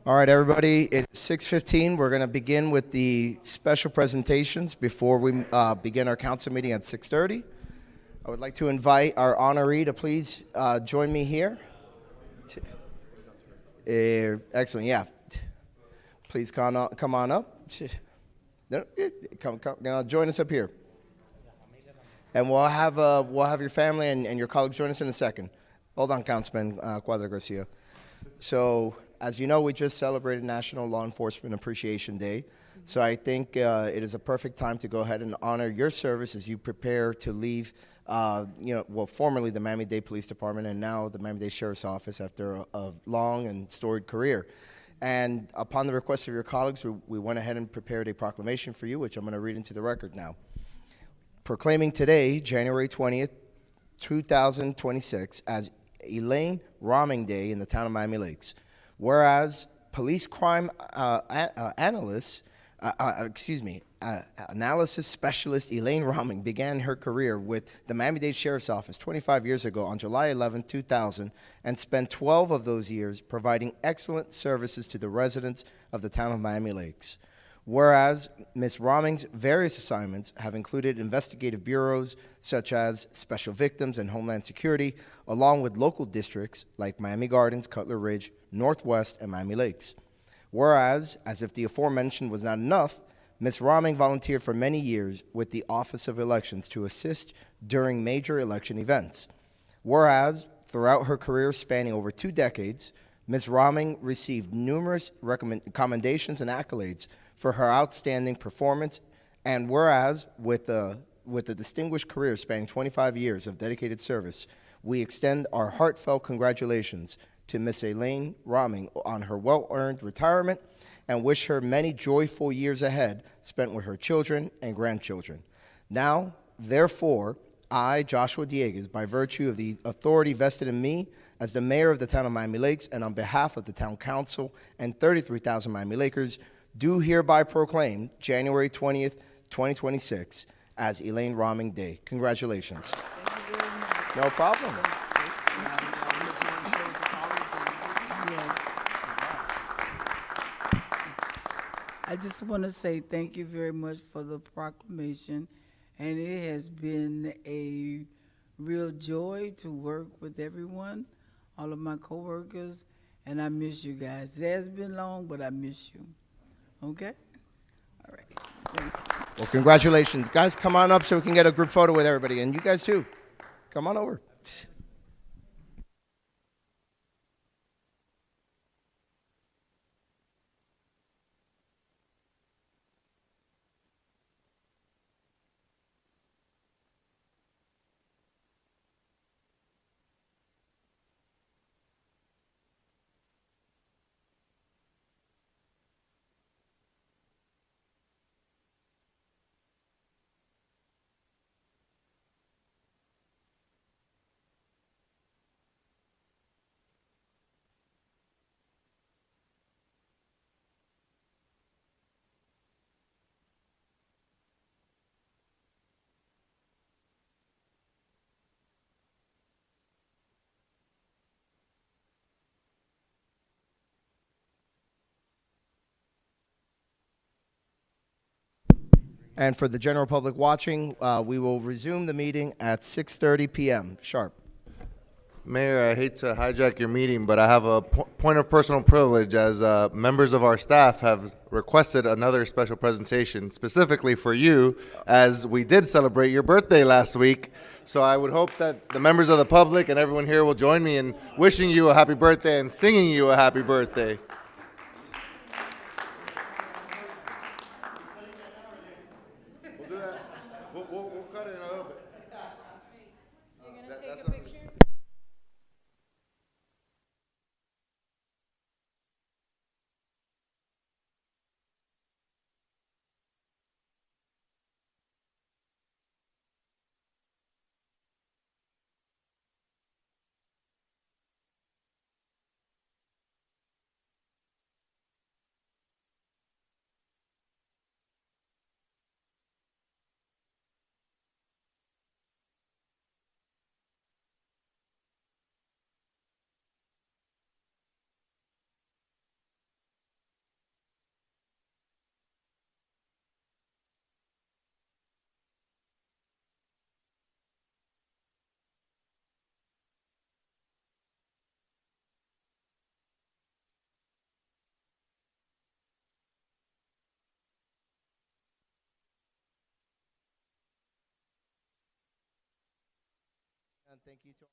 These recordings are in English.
All right, everybody, it's 6:15. We're going to begin with the special presentations before we begin our council meeting at 6:30. I would like to invite our honoree to please join me here. Excellent, yeah. Please come on up. Come, join us up here. And we'll have your family and your colleagues join us in a second. Hold on, Councilman Cuadra Garcia. So, as you know, we just celebrated National Law Enforcement Appreciation Day. So I think it is a perfect time to go ahead and honor your service as you prepare to leave, formerly the Miami-Dade Police Department and now the Miami-Dade Sheriff's Office after a long and storied career. And upon the request of your colleagues, we went ahead and prepared a proclamation for you, which I'm going to read into the record now. Proclaiming today, January 20th, 2026, as Elaine Roming Day in the town of Miami Lakes. Whereas police crime analysis specialist Elaine Roming began her career with the Miami-Dade Sheriff's Office 25 years ago on July 11, 2000, and spent 12 of those years providing excellent services to the residents of the town of Miami Lakes. Whereas Ms. Roming's various assignments have included investigative bureaus such as Special Victims and Homeland Security, along with local districts like Miami Gardens, Cutler Ridge, Northwest, and Miami Lakes. Whereas, as if the aforementioned was not enough, Ms. Roming volunteered for many years with the Office of Elections to assist during major election events. Whereas, throughout her career spanning over 2 decades, Ms. Roming received numerous commendations and accolades for her outstanding performance, and whereas, with a distinguished career spanning 25 years of dedicated service, we extend our heartfelt congratulations to Ms. Elaine Roming on her well-earned retirement and wish her many joyful years ahead spent with her children and grandchildren. Now, therefore, I, Joshua Dieguez, by virtue of the authority vested in me as the mayor of the town of Miami Lakes and on behalf of the town council and 33,000 Miami Lakers, do hereby proclaim January 20th, 2026 as Elaine Roming Day. Congratulations. No problem. I just want to say thank you very much for the proclamation, and it has been a real joy to work with everyone, all of my coworkers, and I miss you guys. It has been long, but I miss you. Okay? All right. Thank you. Well, congratulations. Guys, come on up so we can get a group photo with everybody, and you guys too. Come on over. And for the general public watching, we will resume the meeting at 6:30 p.m. sharp. Mayor, I hate to hijack your meeting, but I have a point of personal privilege as members of our staff have requested another special presentation specifically for you, as we did celebrate your birthday last week. So I would hope that the members of the public and everyone here will join me in wishing you a happy birthday and singing you a happy birthday. We'll do that. We'll cut it in a little bit. You're going to take a picture? Thank you to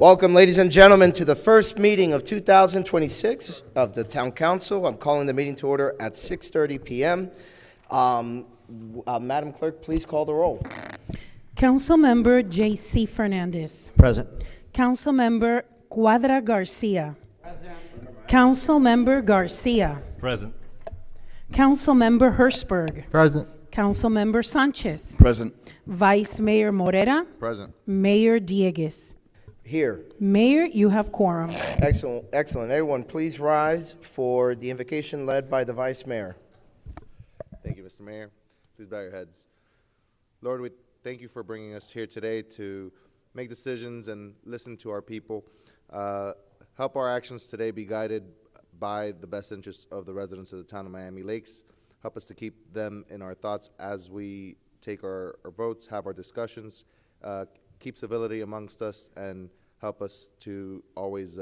Welcome, ladies and gentlemen, to the first meeting of 2026 of the Town Council. I'm calling the meeting to order at 6:30 p.m. Madam Clerk, please call the roll. Councilmember J.C. Fernandez. Present. Councilmember Cuadra Garcia. Councilmember Garcia. Present. Councilmember Hirschberg. Present. Councilmember Sanchez. Present. Vice Mayor Morera. Present. Mayor Diegues. Here. Mayor, you have quorum. Excellent, excellent. Everyone, please rise for the invocation led by the Vice Mayor. Thank you, Mr. Mayor. Please bow your heads. Lord, we thank you for bringing us here today to make decisions and listen to our people. Help our actions today be guided by the best interests of the residents of the town of Miami Lakes. Help us to keep them in our thoughts as we take our votes, have our discussions, keep civility amongst us, and help us to always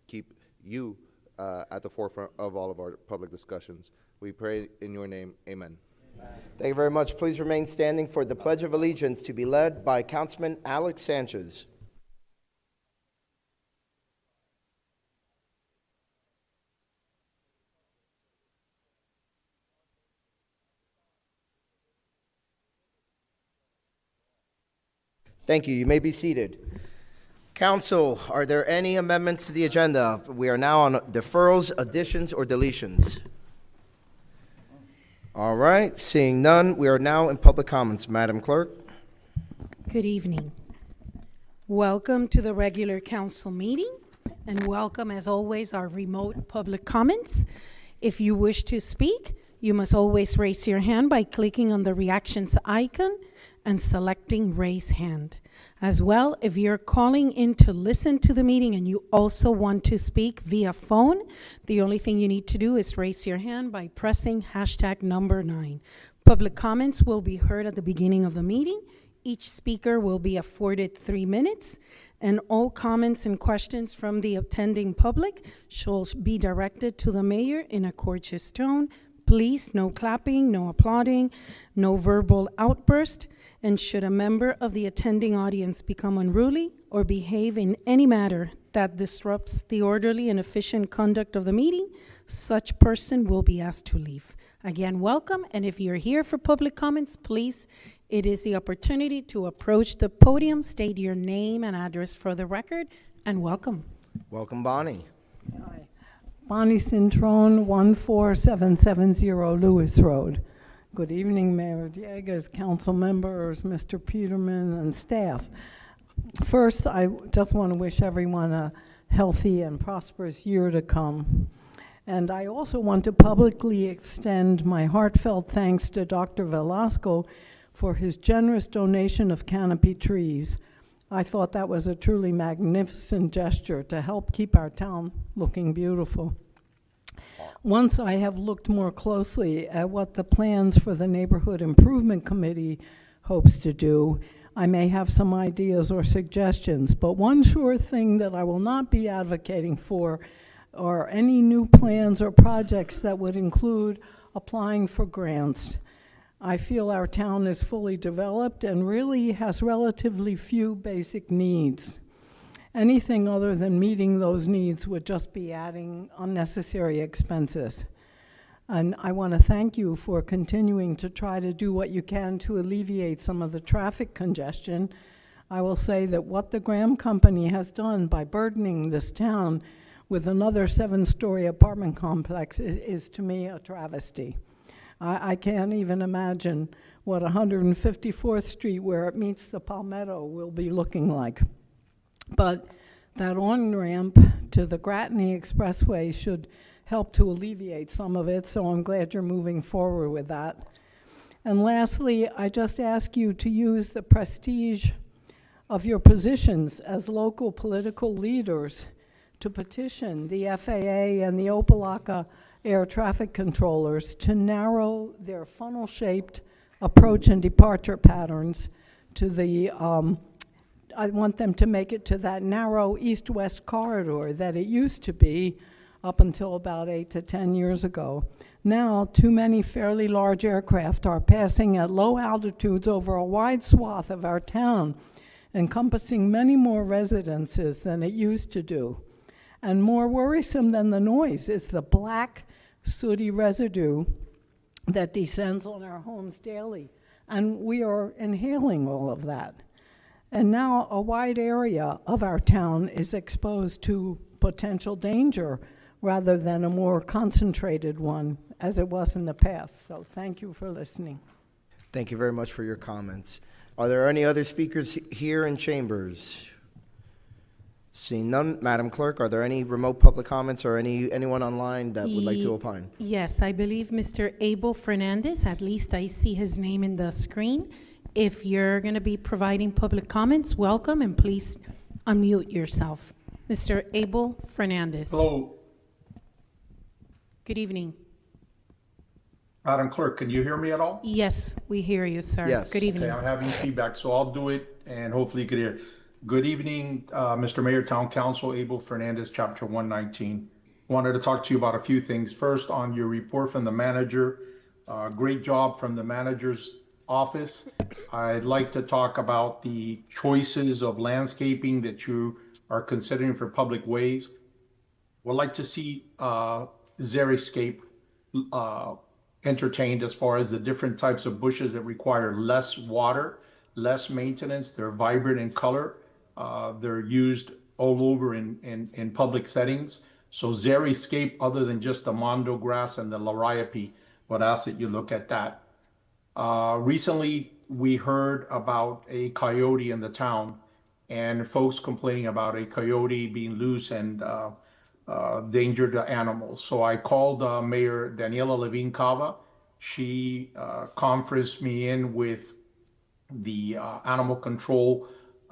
keep you at the forefront of all of our public discussions. We pray in your name, amen. Thank you very much. Please remain standing for the Pledge of Allegiance to be led by Councilman Alex Sanchez. Thank you. You may be seated. Council, are there any amendments to the agenda? We are now on deferrals, additions, or deletions. All right, seeing none, we are now in public comments. Madam Clerk. Good evening. Welcome to the regular council meeting, and welcome, as always, our remote public comments. If you wish to speak, you must always raise your hand by clicking on the reactions icon and selecting raise hand. As well, if you're calling in to listen to the meeting and you also want to speak via phone, the only thing you need to do is raise your hand by pressing #9. Public comments will be heard at the beginning of the meeting. Each speaker will be afforded 3 minutes, and all comments and questions from the attending public shall be directed to the mayor in a courteous tone. Please, no clapping, no applauding, no verbal outburst. And should a member of the attending audience become unruly or behave in any manner that disrupts the orderly and efficient conduct of the meeting, such person will be asked to leave. Again, welcome, and if you're here for public comments, please, it is the opportunity to approach the podium, state your name and address for the record, and welcome. Welcome, Bonnie. Hi. Bonnie Cintrone, 14770 Lewis Road. Good evening, Mayor Diegues, council members, Mr. Peterman, and staff. First, I just want to wish everyone a healthy and prosperous year to come. And I also want to publicly extend my heartfelt thanks to Dr. Velasco for his generous donation of canopy trees. I thought that was a truly magnificent gesture to help keep our town looking beautiful. Once I have looked more closely at what the plans for the Neighborhood Improvement Committee hopes to do, I may have some ideas or suggestions. But one sure thing that I will not be advocating for are any new plans or projects that would include applying for grants. I feel our town is fully developed and really has relatively few basic needs. Anything other than meeting those needs would just be adding unnecessary expenses. And I want to thank you for continuing to try to do what you can to alleviate some of the traffic congestion. I will say that what the Graham Company has done by burdening this town with another 7-story apartment complex is to me a travesty. I can't even imagine what 154th Street, where it meets the Palmetto, will be looking like. But that on-ramp to the Gratney Expressway should help to alleviate some of it, so I'm glad you're moving forward with that. And lastly, I just ask you to use the prestige of your positions as local political leaders to petition the FAA and the Opelika air traffic controllers to narrow their funnel-shaped approach and departure patterns to the I want them to make it to that narrow east-west corridor that it used to be up until about 8 to 10 years ago. Now, too many fairly large aircraft are passing at low altitudes over a wide swath of our town, encompassing many more residences than it used to do. And more worrisome than the noise is the black, sooty residue that descends on our homes daily. And we are inhaling all of that. And now a wide area of our town is exposed to potential danger rather than a more concentrated one as it was in the past. So thank you for listening. Thank you very much for your comments. Are there any other speakers here in chambers? Seeing none, Madam Clerk, are there any remote public comments or anyone online that would like to opine? Yes, I believe Mr. Abel Fernandez, at least I see his name in the screen. If you're going to be providing public comments, welcome, and please unmute yourself. Mr. Abel Fernandez. Hello, Good evening. Madam Clerk, can you hear me at all? Yes, we hear you, sir. Yes. Good evening. Okay, I'm having feedback, so I'll do it, and hopefully you can hear. Good evening, Mr. Mayor, Town Council, Abel Fernandez, Chapter 119. Wanted to talk to you about a few things. First, on your report from the manager, great job from the manager's office. I'd like to talk about the choices of landscaping that you are considering for public ways. Would like to see Xeriscape entertained as far as the different types of bushes that require less water, less maintenance. They're vibrant in color. They're used all over in public settings. So Xeriscape, other than just the Mondo grass and the Liriope, would ask that you look at that. Recently, we heard about a coyote in the town and folks complaining about a coyote being loose and danger to animals. So I called Mayor Daniela Levine Cava. She conferenced me in with the animal control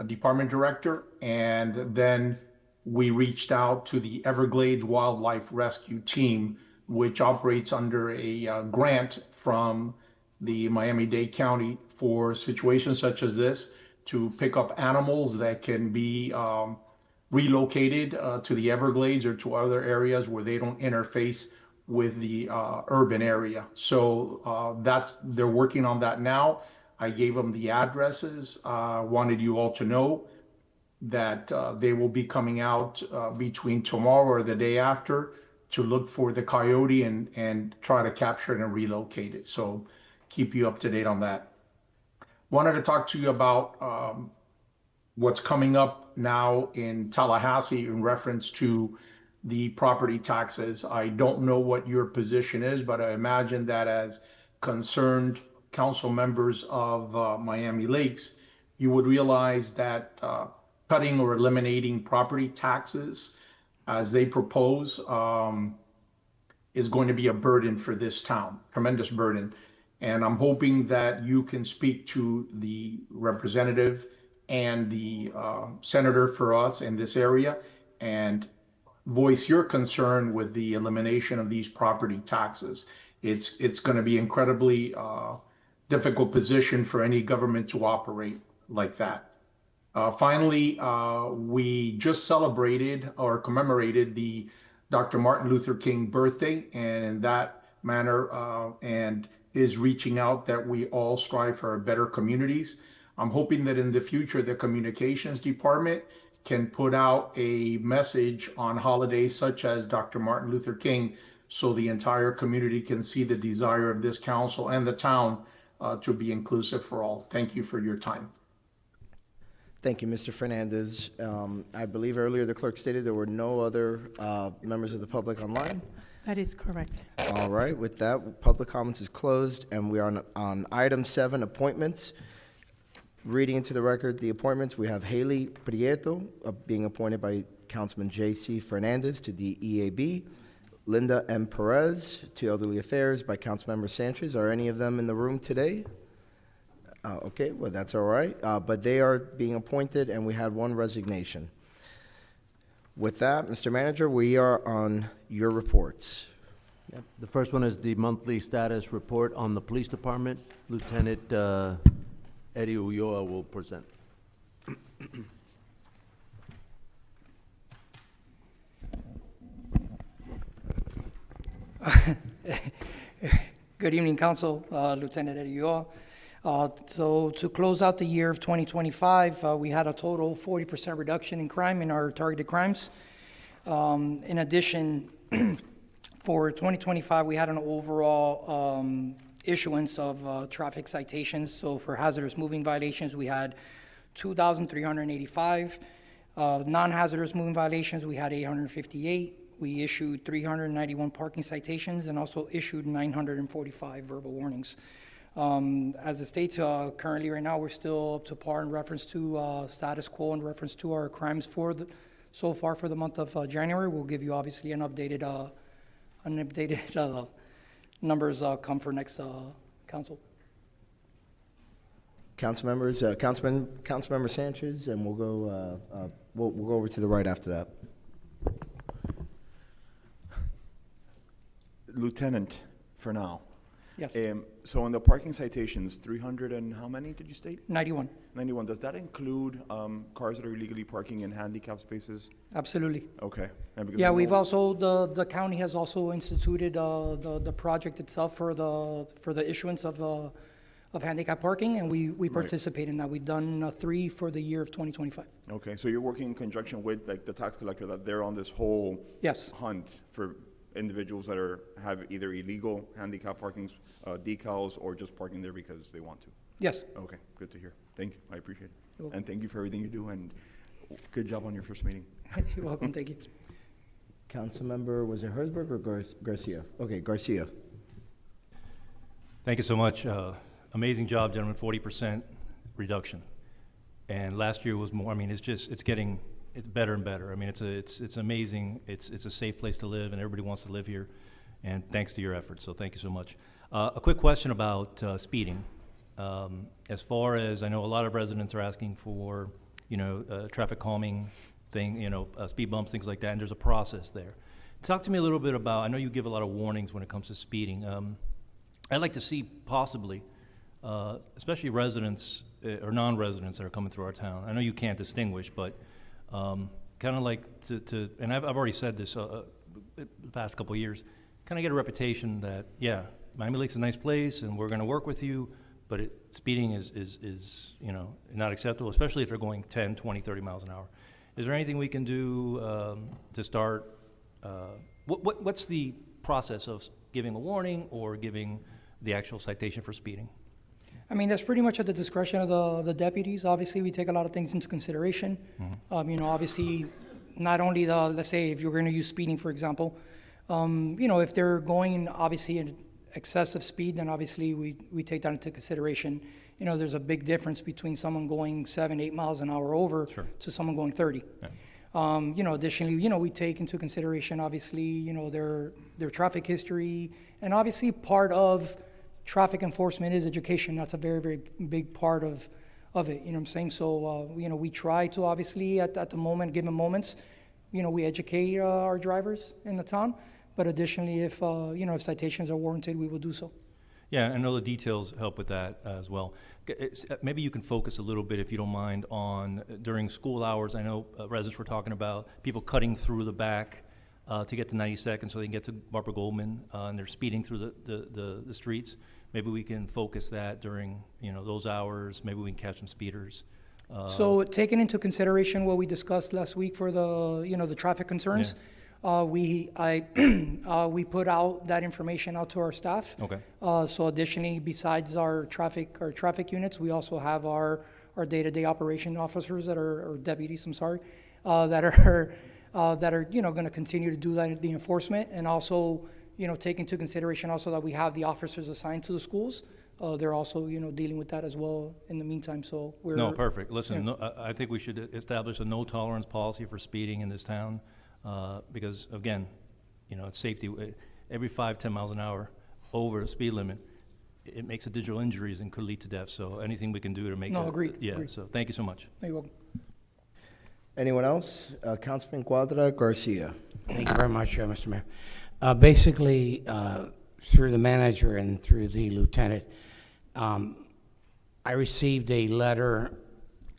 department director, and then we reached out to the Everglades Wildlife Rescue Team, which operates under a grant from the Miami-Dade County for situations such as this, to pick up animals that can be relocated to the Everglades or to other areas where they don't interface with the urban area. So they're working on that now. I gave them the addresses. Wanted you all to know that they will be coming out between tomorrow or the day after to look for the coyote and try to capture it and relocate it. So keep you up to date on that. Wanted to talk to you about what's coming up now in Tallahassee in reference to the property taxes. I don't know what your position is, but I imagine that as concerned council members of Miami Lakes, you would realize that cutting or eliminating property taxes as they propose is going to be a burden for this town, tremendous burden. And I'm hoping that you can speak to the representative and the senator for us in this area and voice your concern with the elimination of these property taxes. It's going to be incredibly difficult position for any government to operate like that. Finally, we just celebrated or commemorated the Dr. Martin Luther King birthday, and in that manner, and is reaching out that we all strive for better communities. I'm hoping that in the future, the communications department can put out a message on holidays such as Dr. Martin Luther King, so the entire community can see the desire of this council and the town to be inclusive for all. Thank you for your time. Thank you, Mr. Fernandez. I believe earlier the clerk stated there were no other members of the public online. That is correct. All right, with that, public comments is closed, and we are on item 7, appointments. Reading into the record the appointments, we have Haley Prieto being appointed by Councilman J.C. Fernandez to the EAB, Linda M. Perez to Elderly Affairs by Councilmember Sanchez. Are any of them in the room today? Okay, well, that's all right. But they are being appointed, and we had one resignation. With that, Mr. Manager, we are on your reports. Yep. The first one is the monthly status report on the police department. Lieutenant Eddie Ulloa will present. Good evening, Council. Lieutenant Eddie Ulloa. So to close out the year of 2025, we had a total 40% reduction in crime in our targeted crimes. In addition, for 2025, we had an overall issuance of traffic citations. So for hazardous moving violations, we had 2,385. Non-hazardous moving violations, we had 858. We issued 391 parking citations and also issued 945 verbal warnings. As it states, currently right now, we're still up to par in reference to status quo in reference to our crimes so far for the month of January. We'll give you obviously an updated numbers come for next council. Council members, Councilmember Sanchez, and we'll go over to the right after that. Lieutenant, for now. Yes, So on the parking citations, 300 and how many did you state? 91, 91. Does that include cars that are illegally parking in handicap spaces? absolutely. Okay. And because Yeah, I we've know- also, the county has also instituted the project itself for the issuance of handicap parking, and we participate in that. We've done 3 for the year of 2025. Okay, so you're working in conjunction with like the tax collector, that they're on this whole Yes. hunt for individuals that have either illegal handicap parking decals or just parking there because they want to. Yes, Okay, good to hear. Thank you. I appreciate it. You're welcome. And thank you for everything you do, and good job on your first meeting. you're welcome, thank you. Councilmember, was it Herzberg or Garcia? Okay, Garcia. Thank you so much. Amazing job, gentlemen, 40% reduction. And last year was more. I mean, it's better and better. I mean, it's amazing. It's a safe place to live, and everybody wants to live here. And thanks to your efforts, so thank you so much. A quick question about speeding. As far as I know, a lot of residents are asking for, traffic calming thing, speed bumps, things like that, and there's a process there. Talk to me a little bit about, I know you give a lot of warnings when it comes to speeding. I'd like to see possibly, especially residents or non-residents that are coming through our town. I know you can't distinguish, but kind of like to and I've already said this the past couple of years, kind of get a reputation that, yeah, Miami Lake's a nice place and we're going to work with you, but speeding is not acceptable, especially if they're going 10, 20, 30 miles an hour. Is there anything we can do to start? What's the process of giving a warning or giving the actual citation for speeding? I mean, that's pretty much at the discretion of the deputies. Obviously, we take a lot of things into consideration. Obviously, not only let's say if you're going to use speeding, for example, if they're going obviously in excessive speed, then obviously we take that into consideration. There's a big difference between someone going 7, 8 miles an hour over to someone going 30. Yeah. Additionally, we take into consideration obviously, their traffic history, and obviously part of traffic enforcement is education. That's a very, very big part of it, you know what I'm saying? So, we try to obviously at the given moments, we educate our drivers in the town, but additionally, if citations are warranted, we will do so. Yeah, I know the details help with that as well. Maybe you can focus a little bit, if you don't mind, on during school hours. I know residents were talking about people cutting through the back to get to 92nd so they can get to Barbara Goldman, and they're speeding through the streets. Maybe we can focus that during those hours. Maybe we can catch some speeders. So taking into consideration what we discussed last week for the traffic concerns, we put out that information out to our staff. Okay. So additionally, besides our traffic units, we also have our day-to-day operation officers or deputies, I'm sorry, that are going to continue to do that, the enforcement, and also take into consideration also that we have the officers assigned to the schools. They're also dealing with that as well in the meantime. So we're No, perfect. Listen, I think we should establish a no tolerance policy for speeding in this town, because again, it's safety. Every 5, 10 miles an hour over the speed limit, it makes additional injuries and could lead to death. So anything we can do to make agreed. Yeah. Agreed. So thank you so much. You're welcome. Anyone else? Councilman Cuadra Garcia. Thank you very much, Mr. Mayor. Basically, through the manager and through the lieutenant, I received a letter,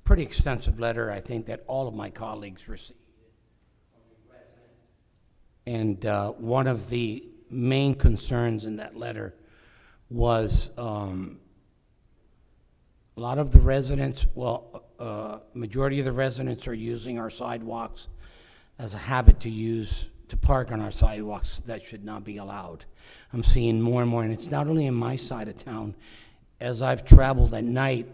pretty extensive letter, I think, that all of my colleagues received. And one of the main concerns in that letter was a lot of the residents, majority of the residents are using our sidewalks as a habit to park on our sidewalks. That should not be allowed. I'm seeing more and more, and it's not only in my side of town. As I've traveled at night,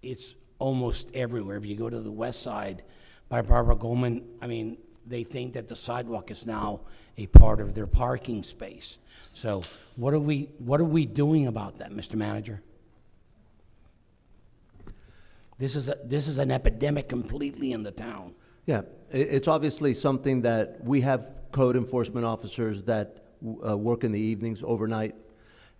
it's almost everywhere. If you go to the west side by Barbara Goldman, I mean, they think that the sidewalk is now a part of their parking space. So what are we doing about that, Mr. Manager? This is an epidemic completely in the town. Yeah, it's obviously something that we have code enforcement officers that work in the evenings, overnight,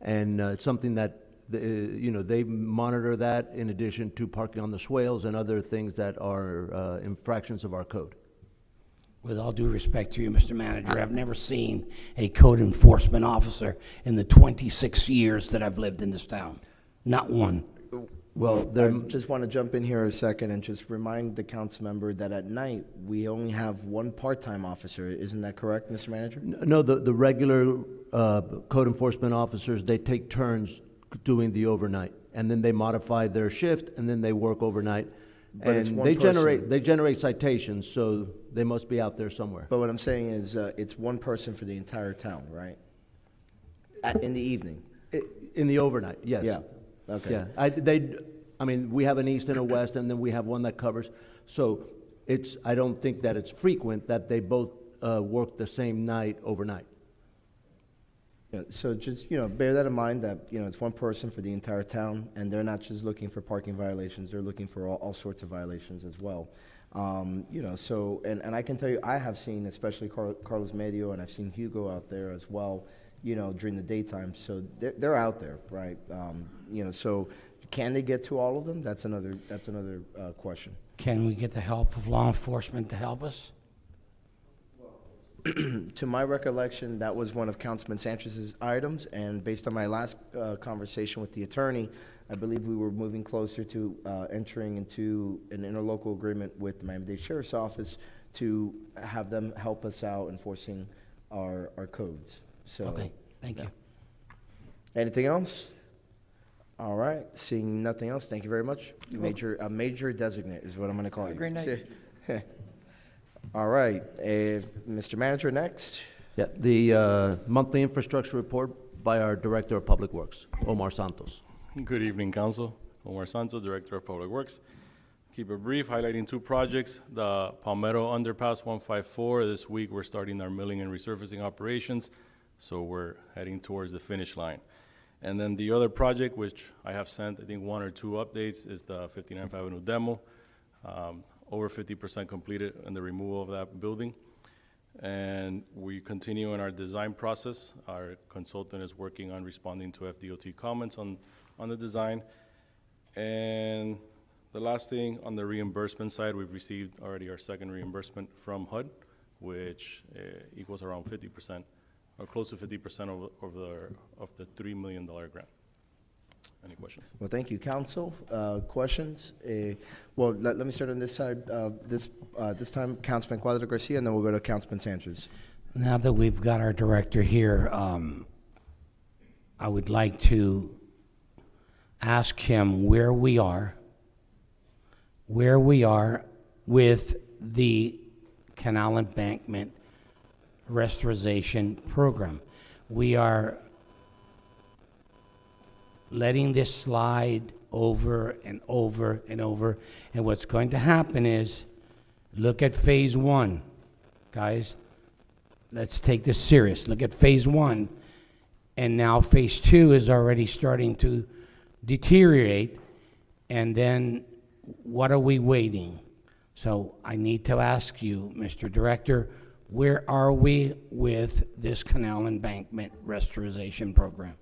and it's something that, they monitor that in addition to parking on the swales and other things that are infractions of our code. With all due respect to you, Mr. Manager, I've never seen a code enforcement officer in the 26 years that I've lived in this town. Not one. Well, I just want to jump in here a second and just remind the council member that at night, we only have one part-time officer. Isn't that correct, Mr. Manager? No, the regular code enforcement officers, they take turns doing the overnight, and then they modify their shift, and then they work overnight. But it's And one they person. generate citations, so they must be out there somewhere. But what I'm saying is, it's one person for the entire town, right? In the evening? In the overnight, yes. Yeah, okay. Yeah, we have an east and a west, and then we have one that covers. So I don't think that it's frequent that they both work the same night overnight. Yeah, so just, bear that in mind that, it's one person for the entire town, and they're not just looking for parking violations, they're looking for all sorts of violations as well. And I can tell you, I have seen, especially Carlos Medio, and I've seen Hugo out there as well, during the daytime, so they're out there, right? So can they get to all of them? That's another question. Can we get the help of law enforcement to help us? To my recollection, that was one of Councilman Sanchez's items, and based on my last conversation with the attorney, I believe we were moving closer to entering into an interlocal agreement with the Miami-Dade Sheriff's Office to have them help us out enforcing our codes. So, Okay, thank you. Anything else? All right, seeing nothing else, thank you very much. A major designate is what I'm going to call you. Great night. All right, Mr. Manager, next. Yeah, the monthly infrastructure report by our Director of Public Works, Omar Santos. Good evening, Council. Omar Santos, Director of Public Works. Keep it brief, highlighting two projects. The Palmetto Underpass 154. This week, we're starting our milling and resurfacing operations, so we're heading towards the finish line. And then the other project, which I have sent, I think, 1 or 2 updates, is the 59th Avenue demo. Over 50% completed in the removal of that building. And we continue in our design process. Our consultant is working on responding to FDOT comments on the design. And the last thing, on the reimbursement side, we've received already our second reimbursement from HUD, which equals around 50%, or close to 50% of the $3 million grant. Any questions? Well, thank you, Council. Questions? Let me start on this side. This time, Councilman Cuadra Garcia, and then we'll go to Councilman Sanchez. Now that we've got our director here, I would like to ask him where we are with the canal embankment restoration program. We are letting this slide over and over and over, and what's going to happen is, look at phase 1. Guys, let's take this serious. Look at phase 1, and now phase 2 is already starting to deteriorate, and then what are we waiting? So I need to ask you, Mr. Director, where are we with this canal embankment restoration program?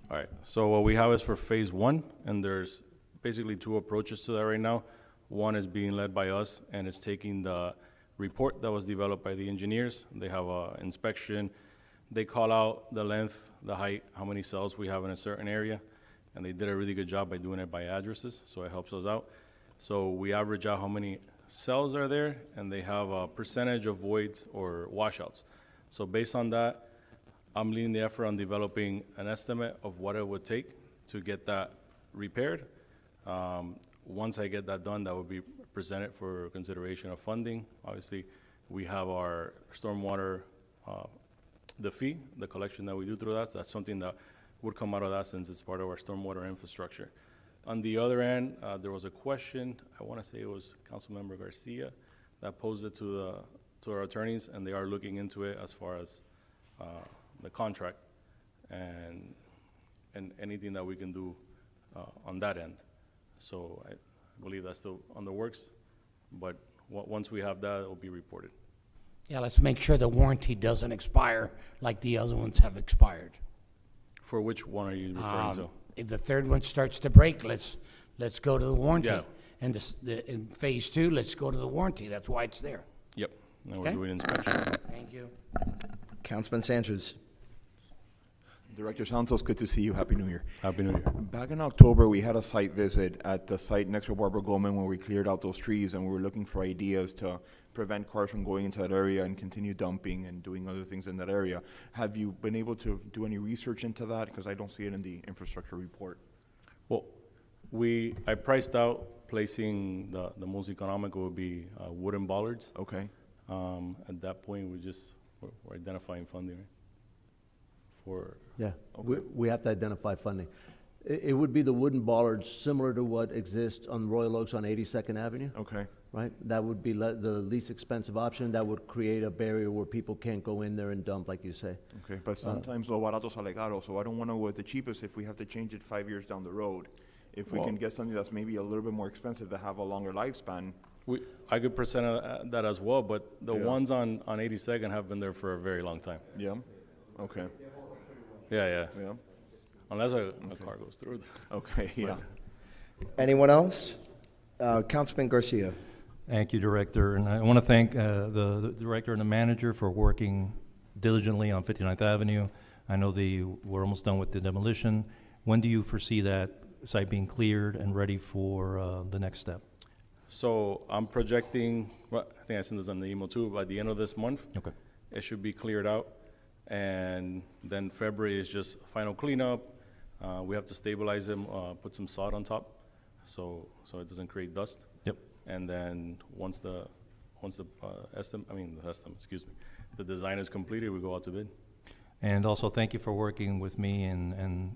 All right, so what we have is for phase 1, and there's basically 2 approaches to that right now. One is being led by us, and it's taking the report that was developed by the engineers. They have an inspection. They call out the length, the height, how many cells we have in a certain area, and they did a really good job by doing it by addresses, so it helps us out. So we average out how many cells are there, and they have a percentage of voids or washouts. So based on that, I'm leading the effort on developing an estimate of what it would take to get that repaired. Once I get that done, that will be presented for consideration of funding. Obviously, we have our stormwater, the fee, the collection that we do through that. That's something that would come out of that since it's part of our stormwater infrastructure. On the other end, there was a question, I want to say it was Councilmember Garcia, that posed it to our attorneys, and they are looking into it as far as the contract and anything that we can do on that end. So I believe that's still on the works, but once we have that, it will be reported. Yeah, let's make sure the warranty doesn't expire like the other ones have expired. For which one are you referring to? If the third one starts to break, let's go to the warranty. Yeah. And in phase 2, let's go to the warranty. That's why it's there. Yep, and we're Okay. doing inspections. Thank you. Councilman Sanchez. Director Santos, good to see you. Happy New Year. Happy New Year. Back in October, we had a site visit at the site next to Barbara Goldman where we cleared out those trees, and we were looking for ideas to prevent cars from going into that area and continue dumping and doing other things in that area. Have you been able to do any research into that? Because I don't see it in the infrastructure report. Well, I priced out placing the most economical would be wooden bollards. Okay. At that point, we're identifying funding, right? Yeah, we have to identify funding. It would be the wooden bollards similar to what exists on Royal Oaks on 82nd Avenue, Okay. right? That would be the least expensive option. That would create a barrier where people can't go in there and dump, like you say. Okay, but sometimes lo barato sale caro, so I don't want to go with the cheapest if we have to change it 5 years down the road. If we can get something that's maybe a little bit more expensive to have a longer lifespan. I could present that as well, but the Yeah. ones on 82nd have been there for a very long time. Yeah? Okay. Yeah. Yeah? Unless a car goes through. Okay, yeah. Anyone else? Councilman Garcia. Thank you, Director. And I want to thank the Director and the Manager for working diligently on 59th Avenue. I know we're almost done with the demolition. When do you foresee that site being cleared and ready for the next step? So I'm projecting, well, I think I sent this on the email too, by the end of this month. Okay. It should be cleared out. And then February is just final cleanup. We have to stabilize them, put some sod on top, so it doesn't create dust. Yep. And then once the design is completed, we go out to bid. And also, thank you for working with me and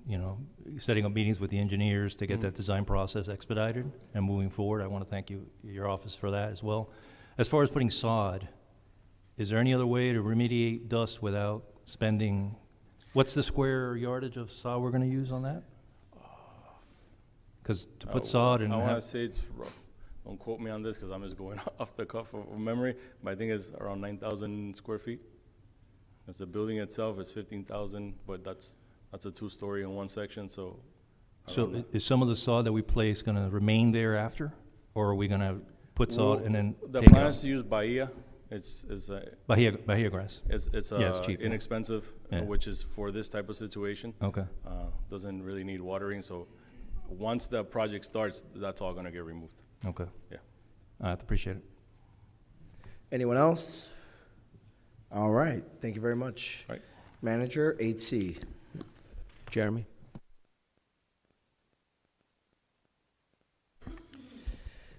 setting up meetings with the engineers to get that design process expedited and moving forward. I want to thank your office for that as well. As far as putting sod, is there any other way to remediate dust without spending, what's the square yardage of sod we're going to use on that? Because to put sod and I want to say it's rough. Don't quote me on this because I'm just going off the cuff of memory, but I think it's around 9,000 square feet. Because the building itself is 15,000, but that's a two-story in one section, so. So is some of the sod that we place going to remain there after? Or are we going to put sod and then The take it plan out? is to use Bahia. It's Bahia grass. It's Yeah, it's cheap, yeah. inexpensive, Yeah. which is for this type of situation. Okay. Doesn't really need watering, so once the project starts, that's all gonna get removed. Okay. Yeah. I appreciate it. Anyone else? All right. Thank you very much. Right. Manager, 8C. Jeremy?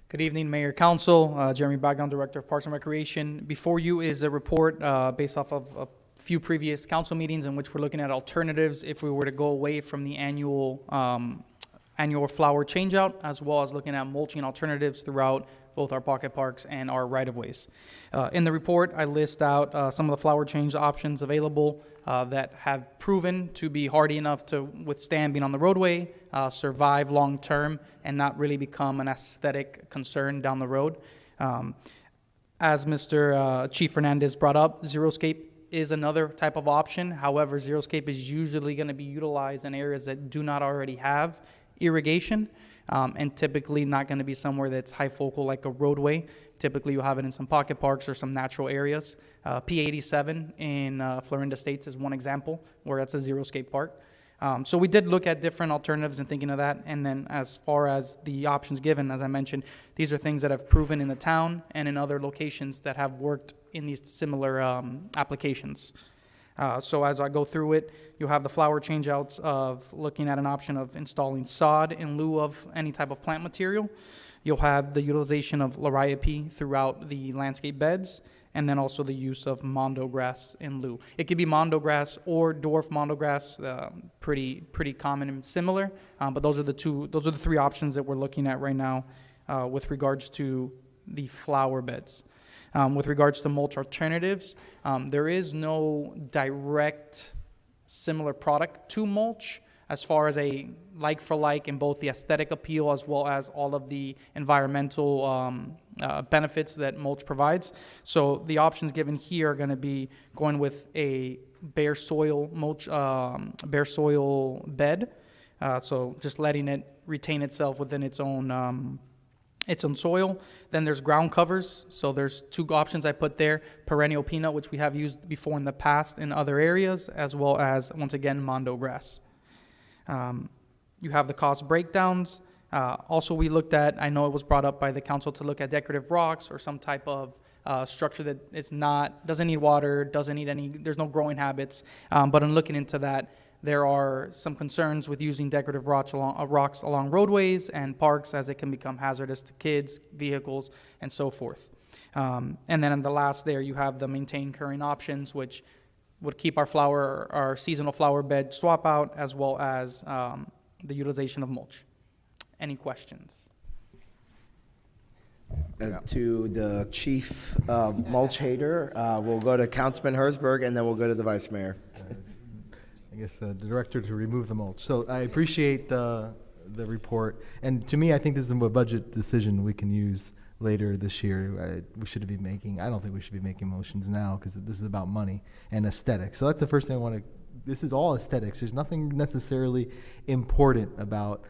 Good evening, Mayor, Council. Jeremy Background, Director of Parks and Recreation. Before you is a report based off of a few previous council meetings in which we're looking at alternatives if we were to go away from the annual flower changeout, as well as looking at mulching alternatives throughout both our pocket parks and our right-of-ways. In the report, I list out some of the flower change options available that have proven to be hardy enough to withstand being on the roadway, survive long-term, and not really become an aesthetic concern down the road. As Mr. Chief Fernandez brought up, Xeriscape is another type of option. However, Xeriscape is usually going to be utilized in areas that do not already have irrigation, and typically not going to be somewhere that's high focal like a roadway. Typically, you'll have it in some pocket parks or some natural areas. P87 in Florinda Estates is one example where that's a Xeriscape park. So we did look at different alternatives and thinking of that. And then as far as the options given, as I mentioned, these are things that have proven in the town and in other locations that have worked in these similar applications. So as I go through it, you'll have the flower changeouts of looking at an option of installing sod in lieu of any type of plant material. You'll have the utilization of liriope throughout the landscape beds, and then also the use of mondo grass in lieu. It could be mondo grass or dwarf mondo grass, pretty common and similar, but those are the three options that we're looking at right now with regards to the flower beds. With regards to mulch alternatives, there is no direct similar product to mulch as far as a like for like in both the aesthetic appeal as well as all of the environmental benefits that mulch provides. So the options given here are going to be going with a bare soil mulch, bare soil bed. So just letting it retain itself within its own soil. Then there's ground covers. So there's two options I put there: perennial peanut, which we have used before in the past in other areas, as well as, once again, mondo grass. You have the cost breakdowns. Also, we looked at, I know it was brought up by the council to look at decorative rocks or some type of structure that doesn't need water, there's no growing habits. But in looking into that, there are some concerns with using decorative rocks along roadways and parks, as it can become hazardous to kids, vehicles, and so forth. And then in the last there, you have the maintain current options, which would keep our seasonal flower bed swap out, as well as the utilization of mulch. Any questions? To the chief mulch hater, we'll go to Councilman Herzberg, and then we'll go to the vice mayor. I guess the director to remove the mulch. So I appreciate the report, and to me, I think this is a budget decision we can use later this year. We should be making. I don't think we should be making motions now because this is about money and aesthetics. So that's the first thing I want to. This is all aesthetics. There's nothing necessarily important about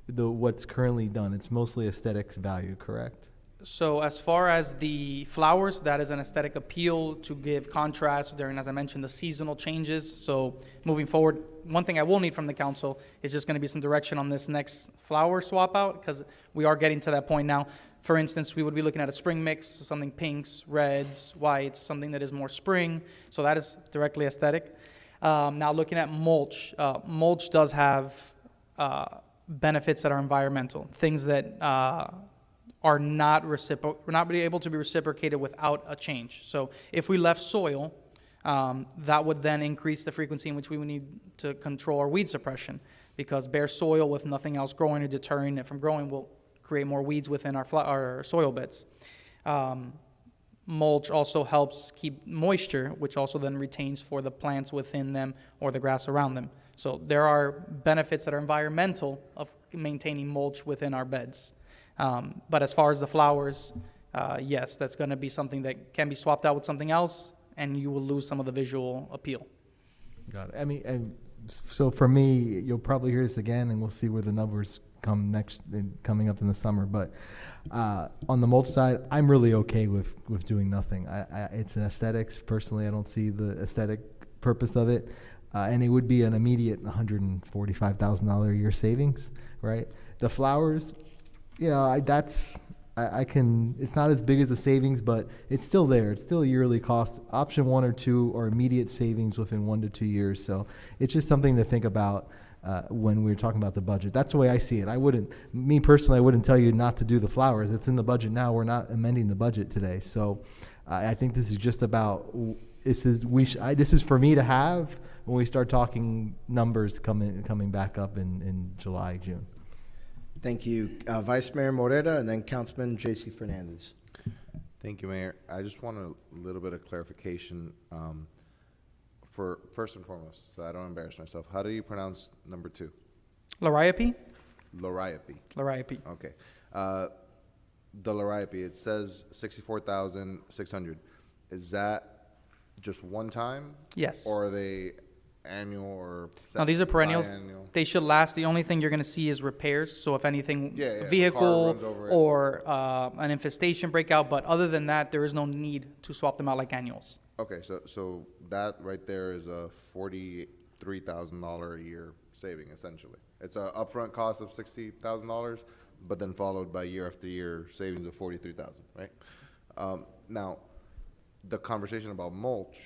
what's currently done. It's mostly aesthetics value, correct? So as far as the flowers, that is an aesthetic appeal to give contrast during, as I mentioned, the seasonal changes. So moving forward, one thing I will need from the council is just going to be some direction on this next flower swap out, because we are getting to that point now. For instance, we would be looking at a spring mix, something pinks, reds, whites, something that is more spring. So that is directly aesthetic. Now looking at mulch, mulch does have benefits that are environmental, things that are not able to be reciprocated without a change. So if we left soil, that would then increase the frequency in which we would need to control our weed suppression, because bare soil with nothing else growing or deterring it from growing will create more weeds within our soil beds. Mulch also helps keep moisture, which also then retains for the plants within them or the grass around them. So there are benefits that are environmental of maintaining mulch within our beds. But as far as the flowers, yes, that's going to be something that can be swapped out with something else, and you will lose some of the visual appeal. Got it. I mean, so for me, you'll probably hear this again, and we'll see where the numbers come coming up in the summer. But on the mulch side, I'm really okay with doing nothing. It's an aesthetics. Personally, I don't see the aesthetic purpose of it. And it would be an immediate $145,000 a year savings, right? The flowers, I can, it's not as big as the savings, but it's still there. It's still a yearly cost. Option 1 or 2 are immediate savings within 1 to 2 years. So it's just something to think about when we're talking about the budget. That's the way I see it. Me personally, I wouldn't tell you not to do the flowers. It's in the budget now. We're not amending the budget today. So I think this is just about, this is for me to have when we start talking numbers coming back up in July, June. Thank you. Vice Mayor Morera, and then Councilman J.C. Fernandez. Thank you, Mayor. I just want a little bit of clarification for first and foremost, so I don't embarrass myself. How do you pronounce number 2? Liriope? Liriope. Liriope. Okay. The liriope, it says 64,600. Is that just one time? Yes. Or are they annual or no, these are perennials. Biannual? They should last. The only thing you're going to see is repairs. So if anything, a car vehicle runs over it. or an infestation breakout. But other than that, there is no need to swap them out like annuals. Okay, so that right there is a $43,000 a year saving, essentially. It's an upfront cost of $60,000, but then followed by year after year savings of $43,000, right? Now, the conversation about mulch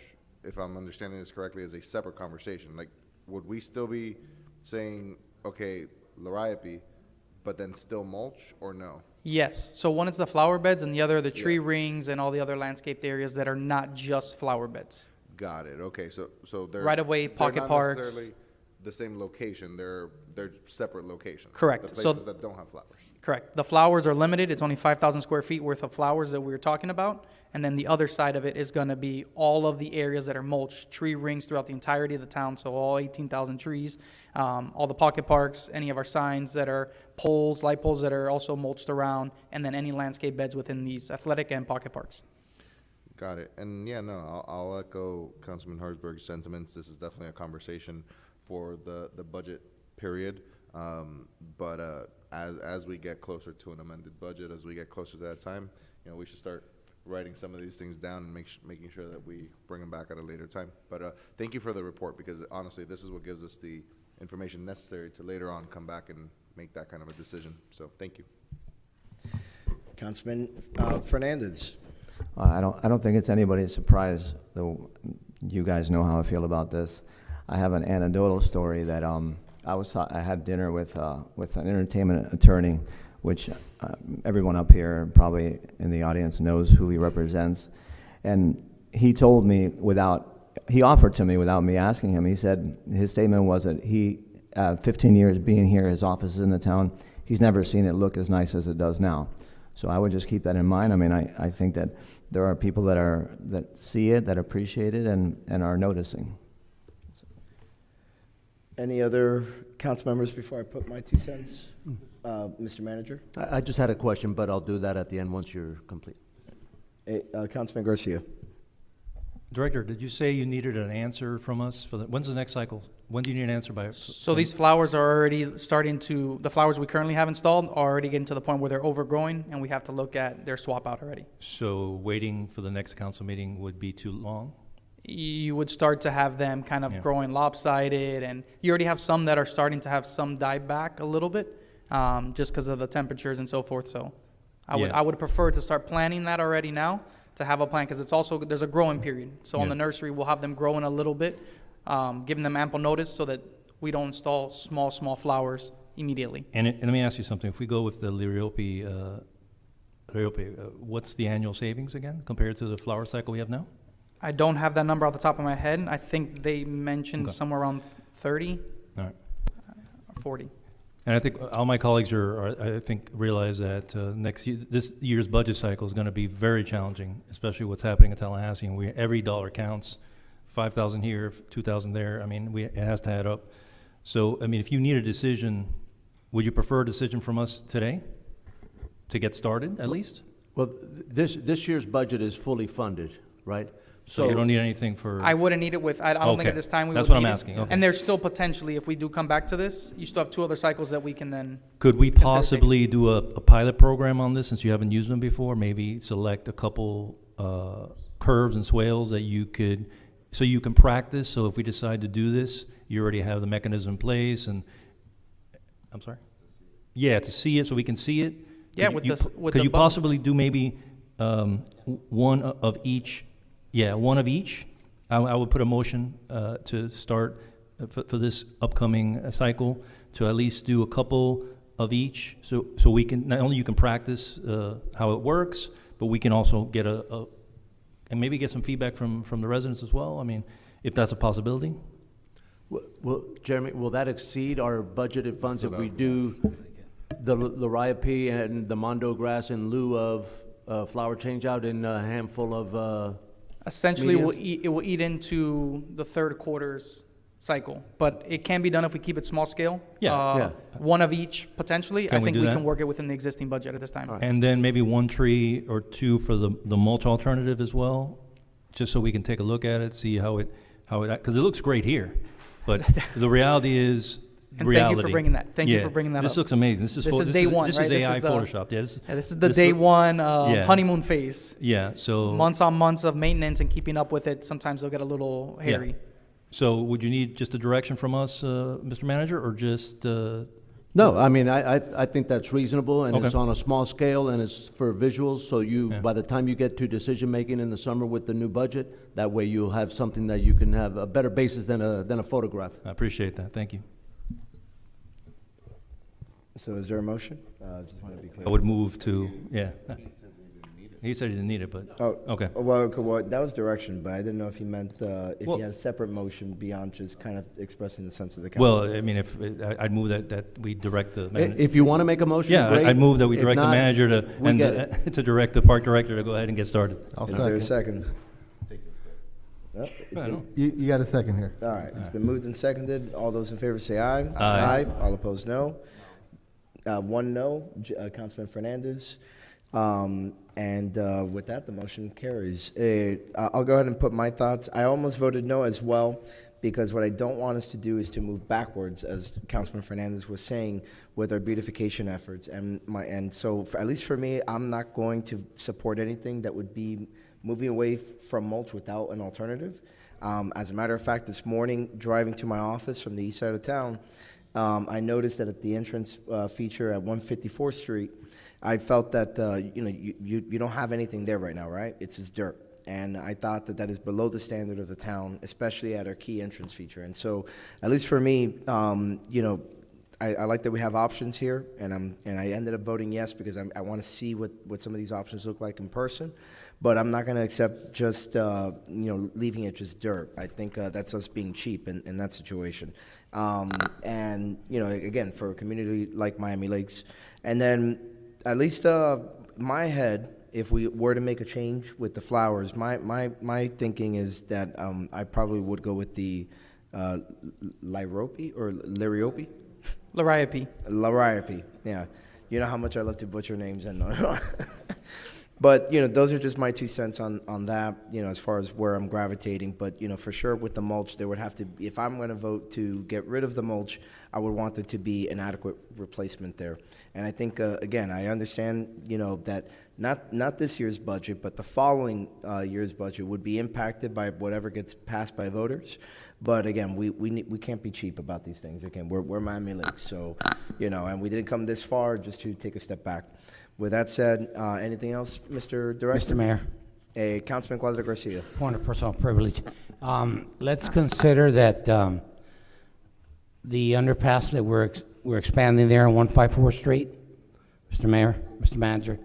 if I'm understanding this correctly, as a separate conversation. Like, would we still be saying, okay, Liriope, but then still mulch, or no? Yes, so one is the flower beds and the other are the tree rings and all the other landscaped areas that are not just flower beds. Got it. Okay, so they're Right-of-way, they're pocket not parks. necessarily the same location. They're separate locations. Correct. The So- places that don't have flowers. Correct. The flowers are limited. It's only 5,000 square feet worth of flowers that we were talking about. And then the other side of it is going to be all of the areas that are mulched, tree rings throughout the entirety of the town, so all 18,000 trees, all the pocket parks, any of our signs that are poles, light poles that are also mulched around, and then any landscape beds within these athletic and pocket parks. Got it. And yeah, no, I'll echo Councilman Harsberg's sentiments. This is definitely a conversation for the budget period. But as we get closer to an amended budget, as we get closer to that time, we should start writing some of these things down and making sure that we bring them back at a later time. But thank you for the report, because honestly, this is what gives us the information necessary to later on come back and make that kind of a decision. So thank you. Councilman Fernandez. I don't think it's anybody's surprise, though you guys know how I feel about this. I have an anecdotal story that I had dinner with an entertainment attorney, which everyone up here probably in the audience knows who he represents, and he told me he offered to me without me asking him. He said his statement was that 15 years being here, his office is in the town, he's never seen it look as nice as it does now. So I would just keep that in mind. I mean, I think that there are people that see it, that appreciate it, and are noticing. Any other council members before I put my 2 cents? Mr. Manager? I just had a question, but I'll do that at the end once you're complete. Councilman Garcia. Director, did you say you needed an answer from us for when's the next cycle? When do you need an answer by? So these flowers are already the flowers we currently have installed are already getting to the point where they're overgrowing, and we have to look at their swap out already. So waiting for the next council meeting would be too long? You would start to have them kind of growing lopsided, and you already have some that are starting to have some die back a little bit, just because of the temperatures and so forth. So I would prefer to start planning that already now, to have a plan, because it's also, there's a growing period. So on the nursery, we'll have them growing a little bit, giving them ample notice so that we don't install small flowers immediately. And let me ask you something. If we go with the Liriope, what's the annual savings again compared to the flower cycle we have now? I don't have that number off the top of my head. I think they mentioned somewhere around 30 All right. or 40. And I think all my colleagues I think realize that this year's budget cycle is going to be very challenging, especially what's happening in Tallahassee. And every dollar counts, 5,000 here, 2,000 there. I mean, it has to add up. So, I mean, if you need a decision, would you prefer a decision from us today to get started, at least? Well, this year's budget is fully funded, right? So you don't need anything for... I wouldn't need it I don't think at this time we would need it. That's what I'm asking. Okay. And there's still potentially, if we do come back to this, you still have 2 other cycles that we can then... Could we possibly do a pilot program on this, since you haven't used them before? Maybe select a couple curves and swales that you can practice, so if we decide to do this, you already have the mechanism in place, and... I'm sorry? Yeah, to see it, so we can see it. Yeah, could you possibly do maybe one of each? Yeah, one of each. I would put a motion to start for this upcoming cycle to at least do a couple of each, so we can, not only you can practice how it works, but we can also get and maybe get some feedback from the residents as well. I mean, if that's a possibility. Well, Jeremy, will that exceed our budgeted funds if we do the Liriope and the Mondo grass in lieu of flower change out in a handful of Essentially, it will eat into the third quarter's cycle, but it can be done if we keep it small scale. One of each potentially. I think we can work it within the existing budget at this time. And then maybe 1 tree or 2 for the mulch alternative as well, just so we can take a look at it, see how it because it looks great here, but the reality is. And thank you for bringing that. Thank you for bringing that up. This looks amazing. This is day one. This is AI Photoshop. This is the day one honeymoon phase. Yeah. So months on months of maintenance and keeping up with it. Sometimes they'll get a little hairy. So would you need just a direction from us, Mr. Manager, or just No, I mean, I think that's reasonable, and it's Okay. on a small scale, and it's for visuals, so you, Yeah. by the time you get to decision-making in the summer with the new budget, that way you'll have something that you can have a better basis than a photograph. I appreciate that, thank you. So is there a motion? Just want to be clear. I would move to, yeah. He said he didn't need it, but, Oh, okay. well, that was direction, but I didn't know if he meant, if Well- he had a separate motion beyond just kind of expressing the sense of the council. Well, I mean, if, I'd move that we direct the. If you want to make a motion, Yeah, great. I'd move that we If direct the not, manager to, we and get it. to direct the park director to go ahead and get started. I'll Is there a second. second? Yep, it's I been- know. You got a second here. All right, it's been moved and seconded. All those in favor say aye. Aye. All opposed, no. One no, Councilman Fernandez. And with that, the motion carries. I'll go ahead and put my thoughts. I almost voted no as well, because what I don't want us to do is to move backwards, as Councilman Fernandez was saying, with our beautification efforts. And so, at least for me, I'm not going to support anything that would be moving away from mulch without an alternative. As a matter of fact, this morning, driving to my office from the east side of town, I noticed that at the entrance feature at 154th Street, I felt that you don't have anything there right now, right? It's just dirt. And I thought that is below the standard of the town, especially at our key entrance feature. And so, at least for me, I like that we have options here, and I ended up voting yes because I want to see what some of these options look like in person. But I'm not going to accept just leaving it just dirt. I think that's us being cheap in that situation. And again, for a community like Miami Lakes, and then at least my head, if we were to make a change with the flowers, my thinking is that I probably would go with the Liriope or Liriope. Liriope. Liriope, yeah. You know how much I love to butcher names, and but those are just my 2 cents on that. As far as where I'm gravitating, but for sure with the mulch, there would have to. If I'm going to vote to get rid of the mulch, I would want there to be an adequate replacement there. And I think again, I understand that not this year's budget, but the following year's budget would be impacted by whatever gets passed by voters. But again, we can't be cheap about these things. Again, we're Miami Lakes, so and we didn't come this far just to take a step back. With that said, anything else, Mr. Director? Mr. Mayor. Councilman Cuadra Garcia. Point of personal privilege. Let's consider that the underpass that we're expanding there on 154th Street, Mr. Mayor, Mr. Manager,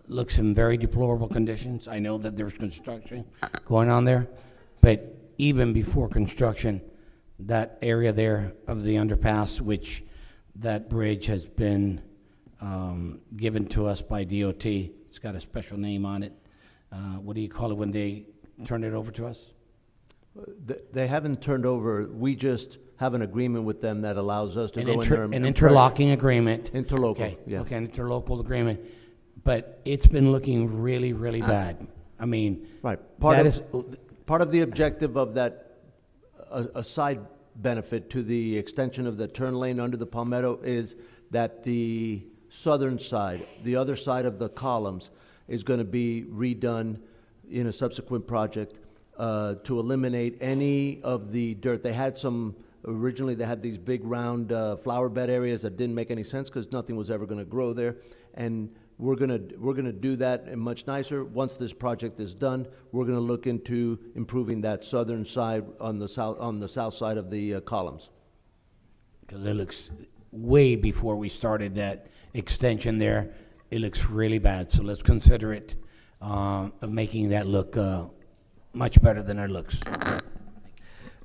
looks in very deplorable conditions. I know that there's construction going on there, but even before construction, that area there of the underpass, which that bridge has been given to us by DOT. It's got a special name on it. What do you call it when they turn it over to us? They haven't turned over, we just have an agreement with them that allows us to An go in there and... an interlocking agreement. Interlocal, Okay, yeah. okay, an interlocal agreement. But it's been looking really, really bad. I mean, Right. Part of the objective of that, a side benefit to the extension of the turn lane under the Palmetto is that the southern side, the other side of the columns, is going to be redone in a subsequent project to eliminate any of the dirt. They had originally they had these big round flower bed areas that didn't make any sense because nothing was ever going to grow there. And we're gonna do that and much nicer. Once this project is done, we're gonna look into improving that southern side on the south side of the columns. because it looks way before we started that extension there, it looks really bad. So let's consider it of making that look much better than it looks.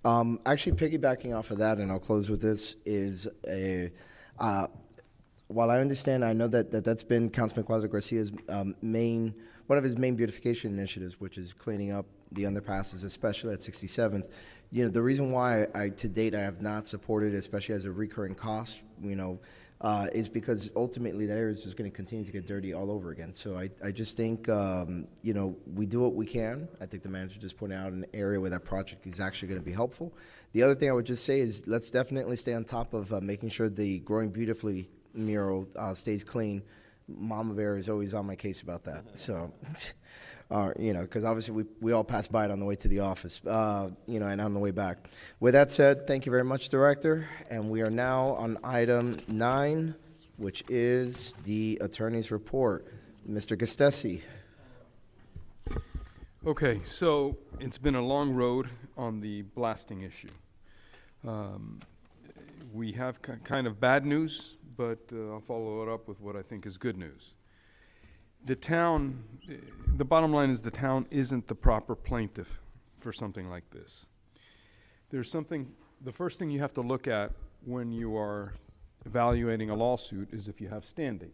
Actually, piggybacking off of that, and I'll close with this, is while I understand, I know that's been Councilman Cuadra Garcia's one of his main beautification initiatives, which is cleaning up the underpasses, especially at 67th. The reason why to date I have not supported it, especially as a recurring cost, is because ultimately that area is just going to continue to get dirty all over again. So I just think, we do what we can. I think the manager just pointed out an area where that project is actually going to be helpful. The other thing I would just say is let's definitely stay on top of making sure the Growing Beautifully mural stays clean. Mama Bear is always on my case about that. So, because obviously we all pass by it on the way to the office, and on the way back. With that said, thank you very much, Director. And we are now on item 9, which is the attorney's report. Mr. Gastesi. Okay, so it's been a long road on the blasting issue. We have kind of bad news, but I'll follow it up with what I think is good news. The bottom line is the town isn't the proper plaintiff for something like this. The first thing you have to look at when you are evaluating a lawsuit is if you have standing.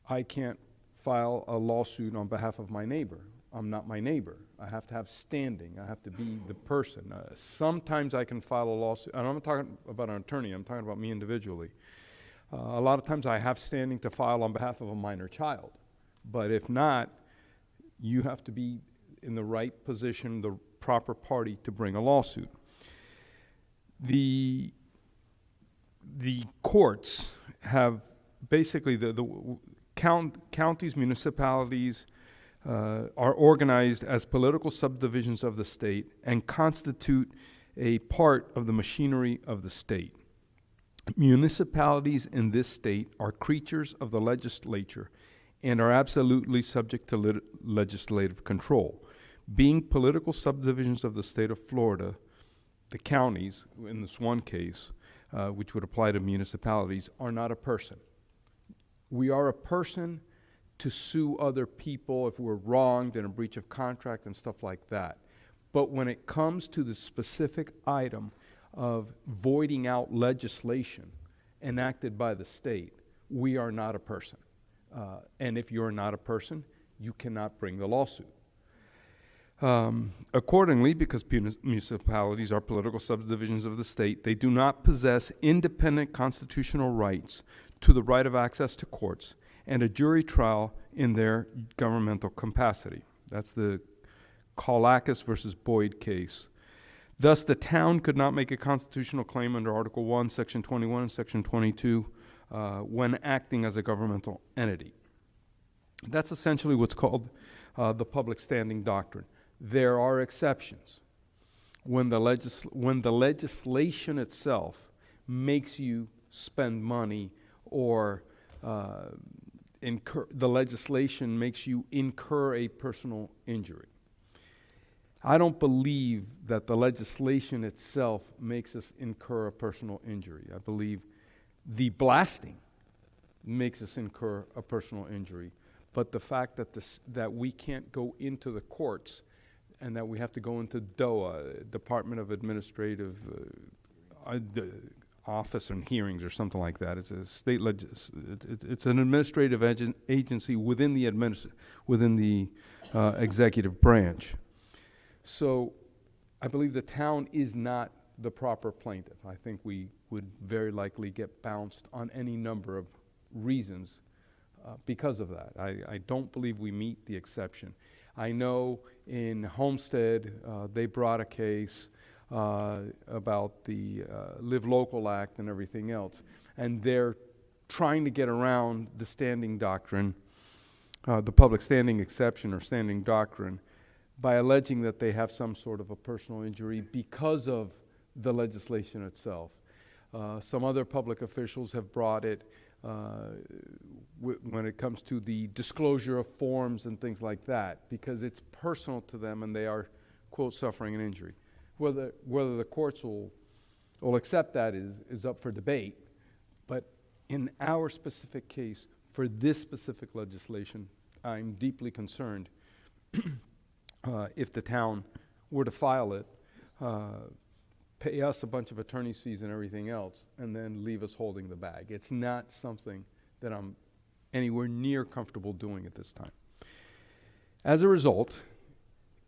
I can't file a lawsuit on behalf of my neighbor. I'm not my neighbor. I have to have standing. I have to be the person. Sometimes I can file a lawsuit, and I'm not talking about an attorney, I'm talking about me individually. A lot of times I have standing to file on behalf of a minor child. But if not, you have to be in the right position, the proper party to bring a lawsuit. The courts have basically counties, municipalities are organized as political subdivisions of the state and constitute a part of the machinery of the state. Municipalities in this state are creatures of the legislature and are absolutely subject to legislative control. Being political subdivisions of the state of Florida, the counties, in this one case, which would apply to municipalities, are not a person. We are a person to sue other people if we're wronged in a breach of contract and stuff like that. But when it comes to the specific item of voiding out legislation enacted by the state, we are not a person. And if you're not a person, you cannot bring the lawsuit. Accordingly, because municipalities are political subdivisions of the state, they do not possess independent constitutional rights to the right of access to courts and a jury trial in their governmental capacity. That's the Kalakis versus Boyd case. Thus, the town could not make a constitutional claim under Article 1, Section 21, and Section 22 when acting as a governmental entity. That's essentially what's called the public standing doctrine. There are exceptions. When the legislation itself makes you spend money or the legislation makes you incur a personal injury. I don't believe that the legislation itself makes us incur a personal injury. I believe the blasting makes us incur a personal injury. But the fact that we can't go into the courts and that we have to go into DOA, Department of Administrative Office and Hearings or something like that. It's a state it's an administrative agency within the executive branch. So I believe the town is not the proper plaintiff. I think we would very likely get bounced on any number of reasons because of that. I don't believe we meet the exception. I know in Homestead, they brought a case about the Live Local Act and everything else, and they're trying to get around the standing doctrine, the public standing exception or standing doctrine, by alleging that they have some sort of a personal injury because of the legislation itself. Some other public officials have brought it when it comes to the disclosure of forms and things like that, because it's personal to them and they are, quote, suffering an injury. Whether the courts will accept that is up for debate, but in our specific case, for this specific legislation, I'm deeply concerned if the town were to file it, pay us a bunch of attorney's fees and everything else, and then leave us holding the bag. It's not something that I'm anywhere near comfortable doing at this time. As a result,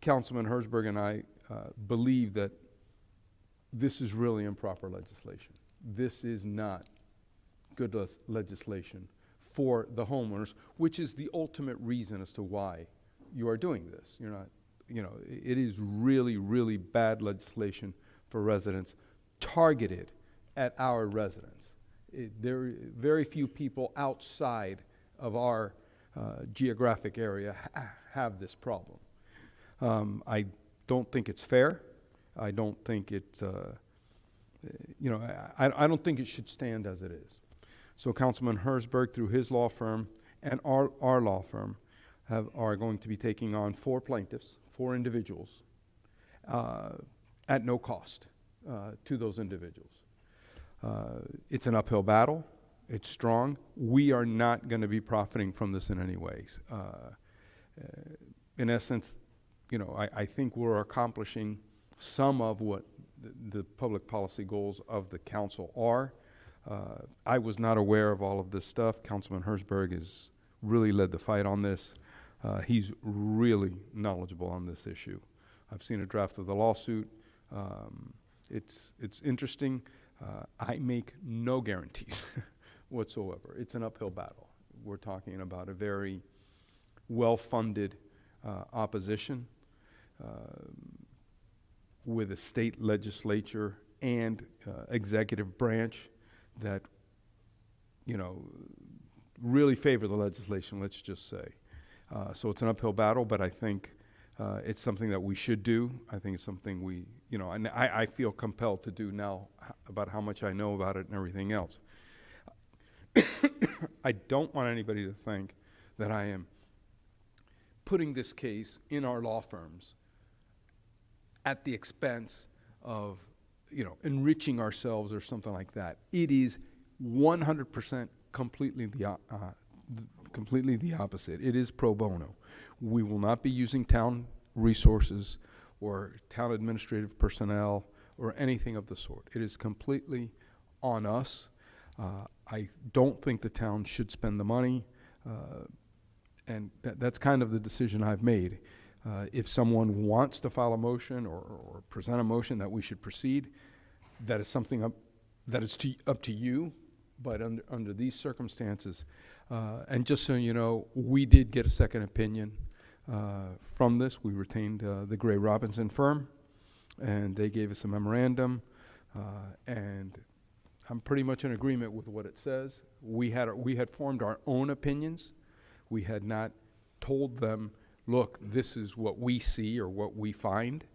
Councilman Herzberg and I believe that this is really improper legislation. This is not good legislation for the homeowners, which is the ultimate reason as to why you are doing this. You're not, it is really, really bad legislation for residents targeted at our residents. There are very few people outside of our geographic area have this problem. I don't think it's fair. I don't think it's, you know, I don't think it should stand as it is. So Councilman Herzberg, through his law firm and our law firm, are going to be taking on 4 plaintiffs, 4 individuals, at no cost to those individuals. It's an uphill battle. It's strong. We are not going to be profiting from this in any ways. In essence, you know, I think we're accomplishing some of what the public policy goals of the council are. I was not aware of all of this stuff. Councilman Herzberg has really led the fight on this. He's really knowledgeable on this issue. I've seen a draft of the lawsuit. It's interesting. I make no guarantees whatsoever. It's an uphill battle. We're talking about a very well-funded opposition with a state legislature and executive branch that, you know, really favor the legislation, let's just say. So it's an uphill battle, but I think it's something that we should do. I think it's something we, you know, and I feel compelled to do now about how much I know about it and everything else. I don't want anybody to think that I am putting this case in our law firms at the expense of, you know, enriching ourselves or something like that. It is 100% completely the opposite. It is pro bono. We will not be using town resources or town administrative personnel or anything of the sort. It is completely on us. I don't think the town should spend the money, and that's kind of the decision I've made. If someone wants to file a motion or present a motion that we should proceed, that is something that is up to you. But under these circumstances, and just so you know, we did get a second opinion from this. We retained the Gray Robinson firm, and they gave us a memorandum, and I'm pretty much in agreement with what it says. We had formed our own opinions. We had not told them, look, this is what we see or what we find,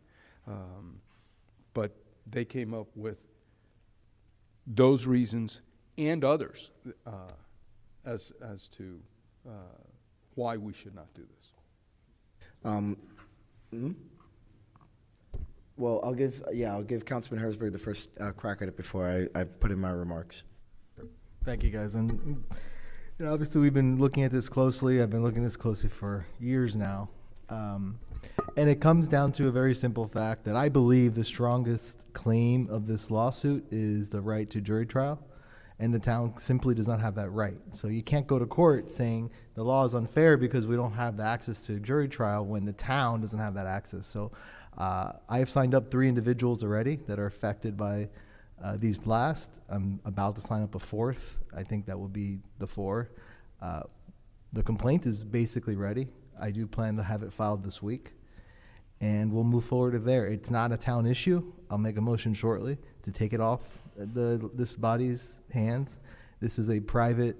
but they came up with those reasons and others as to why we should not do this. Well, I'll give Councilman Herzberg the first crack at it before I put in my remarks. Thank you, guys. And you know, obviously, we've been looking at this closely. I've been looking at this closely for years now. And it comes down to a very simple fact that I believe the strongest claim of this lawsuit is the right to jury trial. And the town simply does not have that right. So you can't go to court saying the law is unfair because we don't have the access to jury trial when the town doesn't have that access. So I have signed up 3 individuals already that are affected by these blasts. I'm about to sign up a 4th. I think that will be the 4. The complaint is basically ready. I do plan to have it filed this week. And we'll move forward there. It's not a town issue. I'll make a motion shortly to take it off this body's hands. This is a private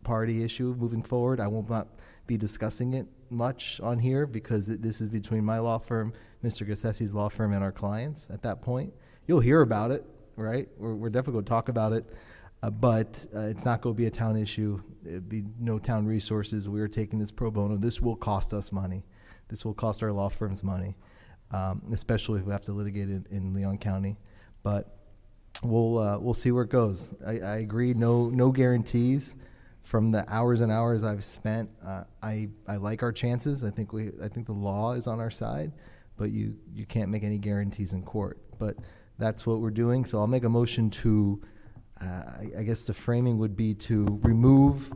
party issue moving forward. I will not be discussing it much on here because this is between my law firm, Mr. Gassessi's law firm, and our clients. At that point, you'll hear about it, right? We're definitely going to talk about it, but it's not going to be a town issue. It'd be no town resources. We're taking this pro bono. This will cost us money. This will cost our law firms money, especially if we have to litigate it in Leon County. But we'll see where it goes. I agree. No guarantees from the hours and hours I've spent. I like our chances. I think the law is on our side, but you can't make any guarantees in court. But that's what we're doing. So I'll make a motion to. I guess the framing would be to remove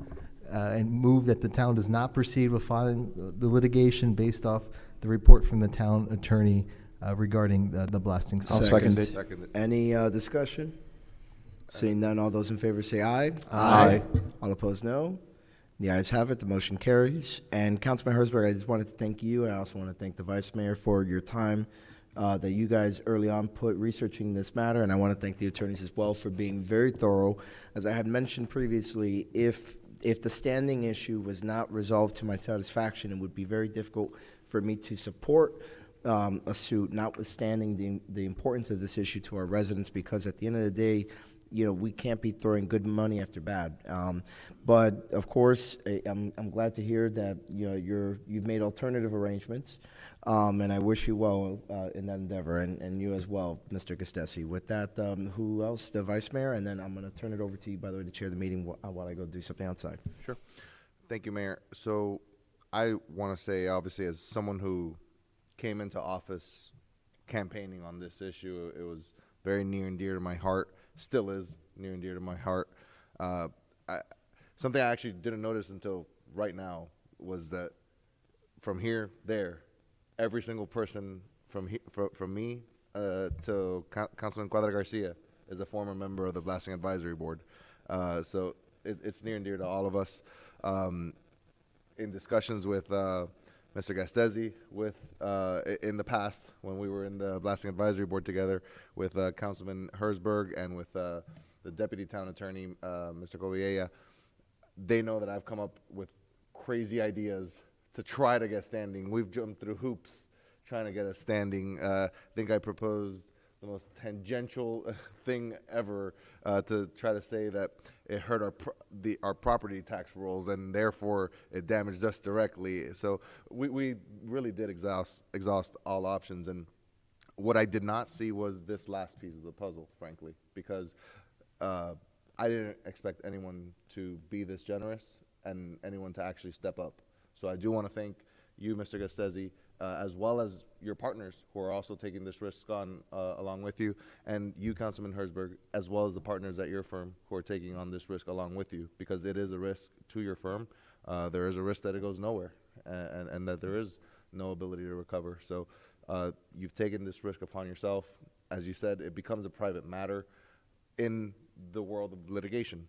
and move that the town does not proceed with filing the litigation based off the report from the town attorney regarding the blasting. I'll second it. Any discussion? Seeing none, all those in favor say aye. Aye. All opposed, no. The ayes have it. The motion carries. And Councilman Herzberg, I just wanted to thank you, and I also want to thank the Vice Mayor for your time that you guys early on put researching this matter, and I want to thank the attorneys as well for being very thorough. As I had mentioned previously, if the standing issue was not resolved to my satisfaction, it would be very difficult for me to support a suit, notwithstanding the importance of this issue to our residents, because at the end of the day, we can't be throwing good money after bad. But of course, I'm glad to hear that you've made alternative arrangements, and I wish you well in that endeavor, and you as well, Mr. Gastesi. With that, who else? The Vice Mayor, and then I'm going to turn it over to you, by the way, to chair the meeting while I go do something outside. Sure. Thank you, Mayor. So I want to say, obviously, as someone who came into office campaigning on this issue, it was very near and dear to my heart. Still is near and dear to my heart. Something I actually didn't notice until right now was that from here, there, every single person from me to Councilman Cuadra Garcia is a former member of the Blasting Advisory Board. So it's near and dear to all of us. In discussions with Mr. Gastesi, in the past when we were in the Blasting Advisory Board together with Councilman Herzberg and with the Deputy Town Attorney, Mr. Coviella, they know that I've come up with crazy ideas to try to get standing. We've jumped through hoops trying to get a standing. I think I proposed the most tangential thing ever to try to say that it hurt our property tax rolls and therefore it damaged us directly. So we really did exhaust all options, and what I did not see was this last piece of the puzzle, frankly, because I didn't expect anyone to be this generous and anyone to actually step up. So I do want to thank you, Mr. Gastesi, as well as your partners who are also taking this risk on along with you, and you, Councilman Herzberg, as well as the partners at your firm who are taking on this risk along with you, because it is a risk to your firm. There is a risk that it goes nowhere, and that there is no ability to recover. So you've taken this risk upon yourself. As you said, it becomes a private matter in the world of litigation.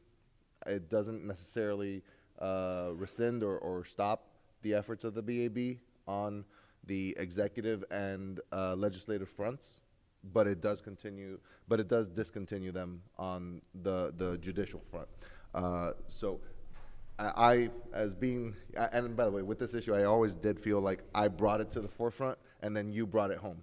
It doesn't necessarily rescind or stop the efforts of the BAB on the executive and legislative fronts, but it does discontinue them on the judicial front. So I, as being, and by the way, with this issue, I always did feel like I brought it to the forefront, and then you brought it home.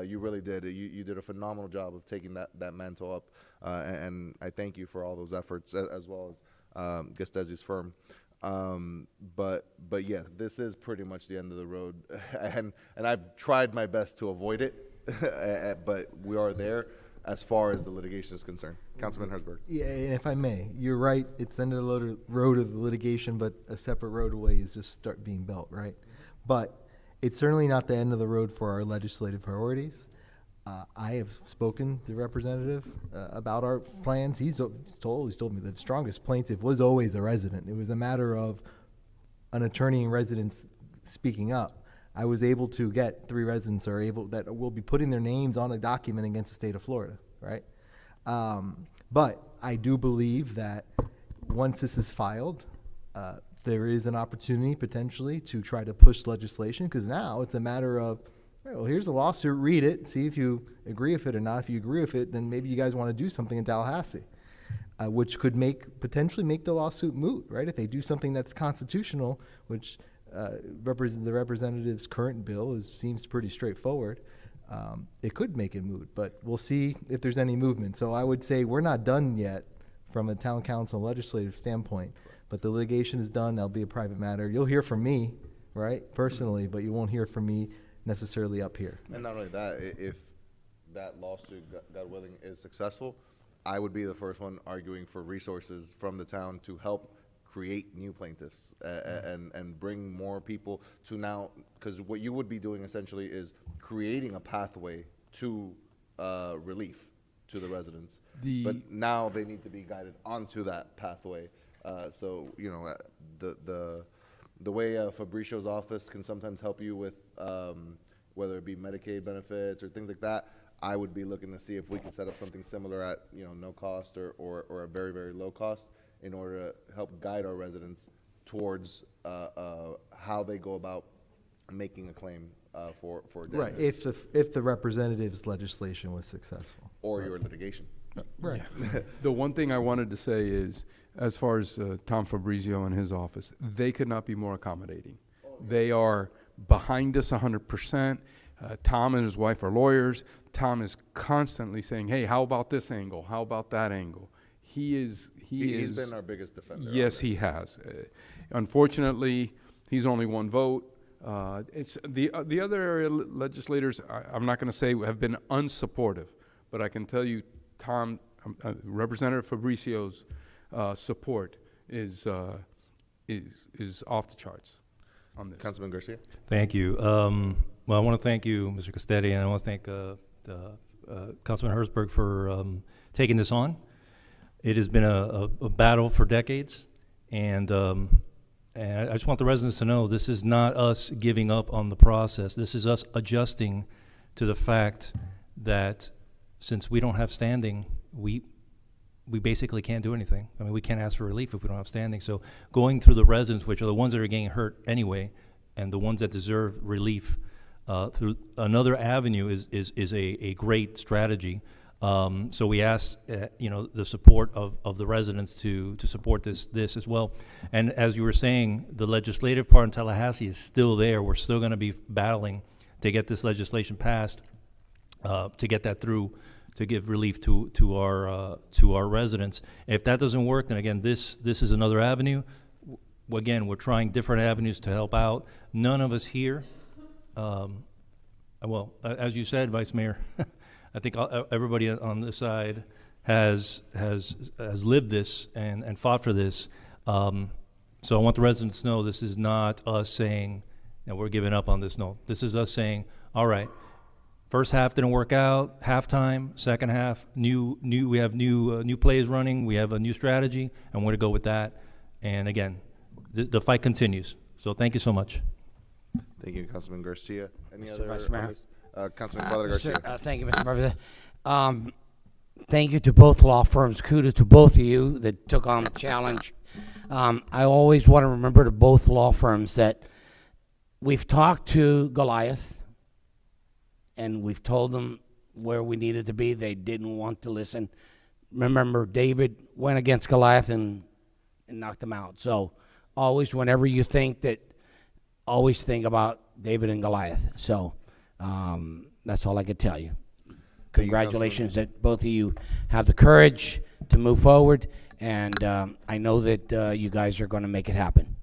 You really did. You did a phenomenal job of taking that mantle up, and I thank you for all those efforts, as well as Gastesi's firm. But yeah, this is pretty much the end of the road, and I've tried my best to avoid it, but we are there as far as the litigation is concerned. Councilman Herzberg. Yeah, and if I may, you're right. It's the end of the road of the litigation, but a separate roadway is just start being built, right? But it's certainly not the end of the road for our legislative priorities. I have spoken to the representative about our plans. He's told me the strongest plaintiff was always a resident. It was a matter of an attorney and residents speaking up. I was able to get 3 residents that will be putting their names on a document against the state of Florida, right? But I do believe that once this is filed, there is an opportunity potentially to try to push legislation, because now it's a matter of, all right, well, here's a lawsuit, read it, see if you agree with it or not. If you agree with it, then maybe you guys want to do something in Tallahassee, which could potentially make the lawsuit moot, right? If they do something that's constitutional, which the representative's current bill seems pretty straightforward, it could make it moot, but we'll see if there's any movement. So I would say we're not done yet from a town council legislative standpoint, but the litigation is done. That'll be a private matter. You'll hear from me, right, personally, but you won't hear from me necessarily up here. And not only that, if that lawsuit, God willing, is successful, I would be the first one arguing for resources from the town to help create new plaintiffs and bring more people to now, because what you would be doing essentially is creating a pathway to relief to the residents. But now they need to be guided onto that pathway. So, you know, the way Fabricio's office can sometimes help you with whether it be Medicaid benefits or things like that, I would be looking to see if we can set up something similar at, you know, no cost or a very, very low cost, in order to help guide our residents towards how they go about making a claim for Right, damages. if the representative's legislation was successful. Or your litigation. Right. The one thing I wanted to say is, as far as Tom Fabrizio and his office, they could not be more accommodating. They are behind us 100%. Tom and his wife are lawyers. Tom is constantly saying, hey, how about this angle? How about that angle? He's been our biggest defender. Yes, he has. Unfortunately, he's only one vote. It's the other area legislators, I'm not going to say have been unsupportive, but I can tell you, Tom, Representative Fabricio's support is off the charts on this. Councilman Garcia. Thank you. Well, I want to thank you, Mr. Castetti, and I want to thank Councilman Herzberg for taking this on. It has been a battle for decades, and I just want the residents to know this is not us giving up on the process. This is us adjusting to the fact that since we don't have standing, we basically can't do anything. I mean, we can't ask for relief if we don't have standing. So going through the residents, which are the ones that are getting hurt anyway, and the ones that deserve relief through another avenue is a great strategy. So we ask, the support of the residents to support this as well. And as you were saying, the legislative part in Tallahassee is still there. We're still going to be battling to get this legislation passed, to get that through, to give relief to our residents. If that doesn't work, then again, this is another avenue. Again, we're trying different avenues to help out. None of us here, as you said, Vice Mayor, I think everybody on this side has lived this and fought for this. So I want the residents to know this is not us saying we're giving up on this. No, this is us saying, all right, first half didn't work out, halftime, second half, we have new plays running, we have a new strategy, and we're going to go with that. And again, the fight continues. So thank you so much. Thank you, Councilman Garcia. Any Mr. other Vice Mayor. comments? Councilman Cuadra Garcia. Thank you, Mr. President. Thank you to both law firms. Kudos to both of you that took on the challenge. I always want to remember to both law firms that we've talked to Goliath and we've told them where we needed to be. They didn't want to listen. Remember, David went against Goliath and knocked him out. So always, whenever you think that, always think about David and Goliath. So that's all I could tell you. Congratulations that both of you have the courage to move forward, and I know that you guys are going to make it happen.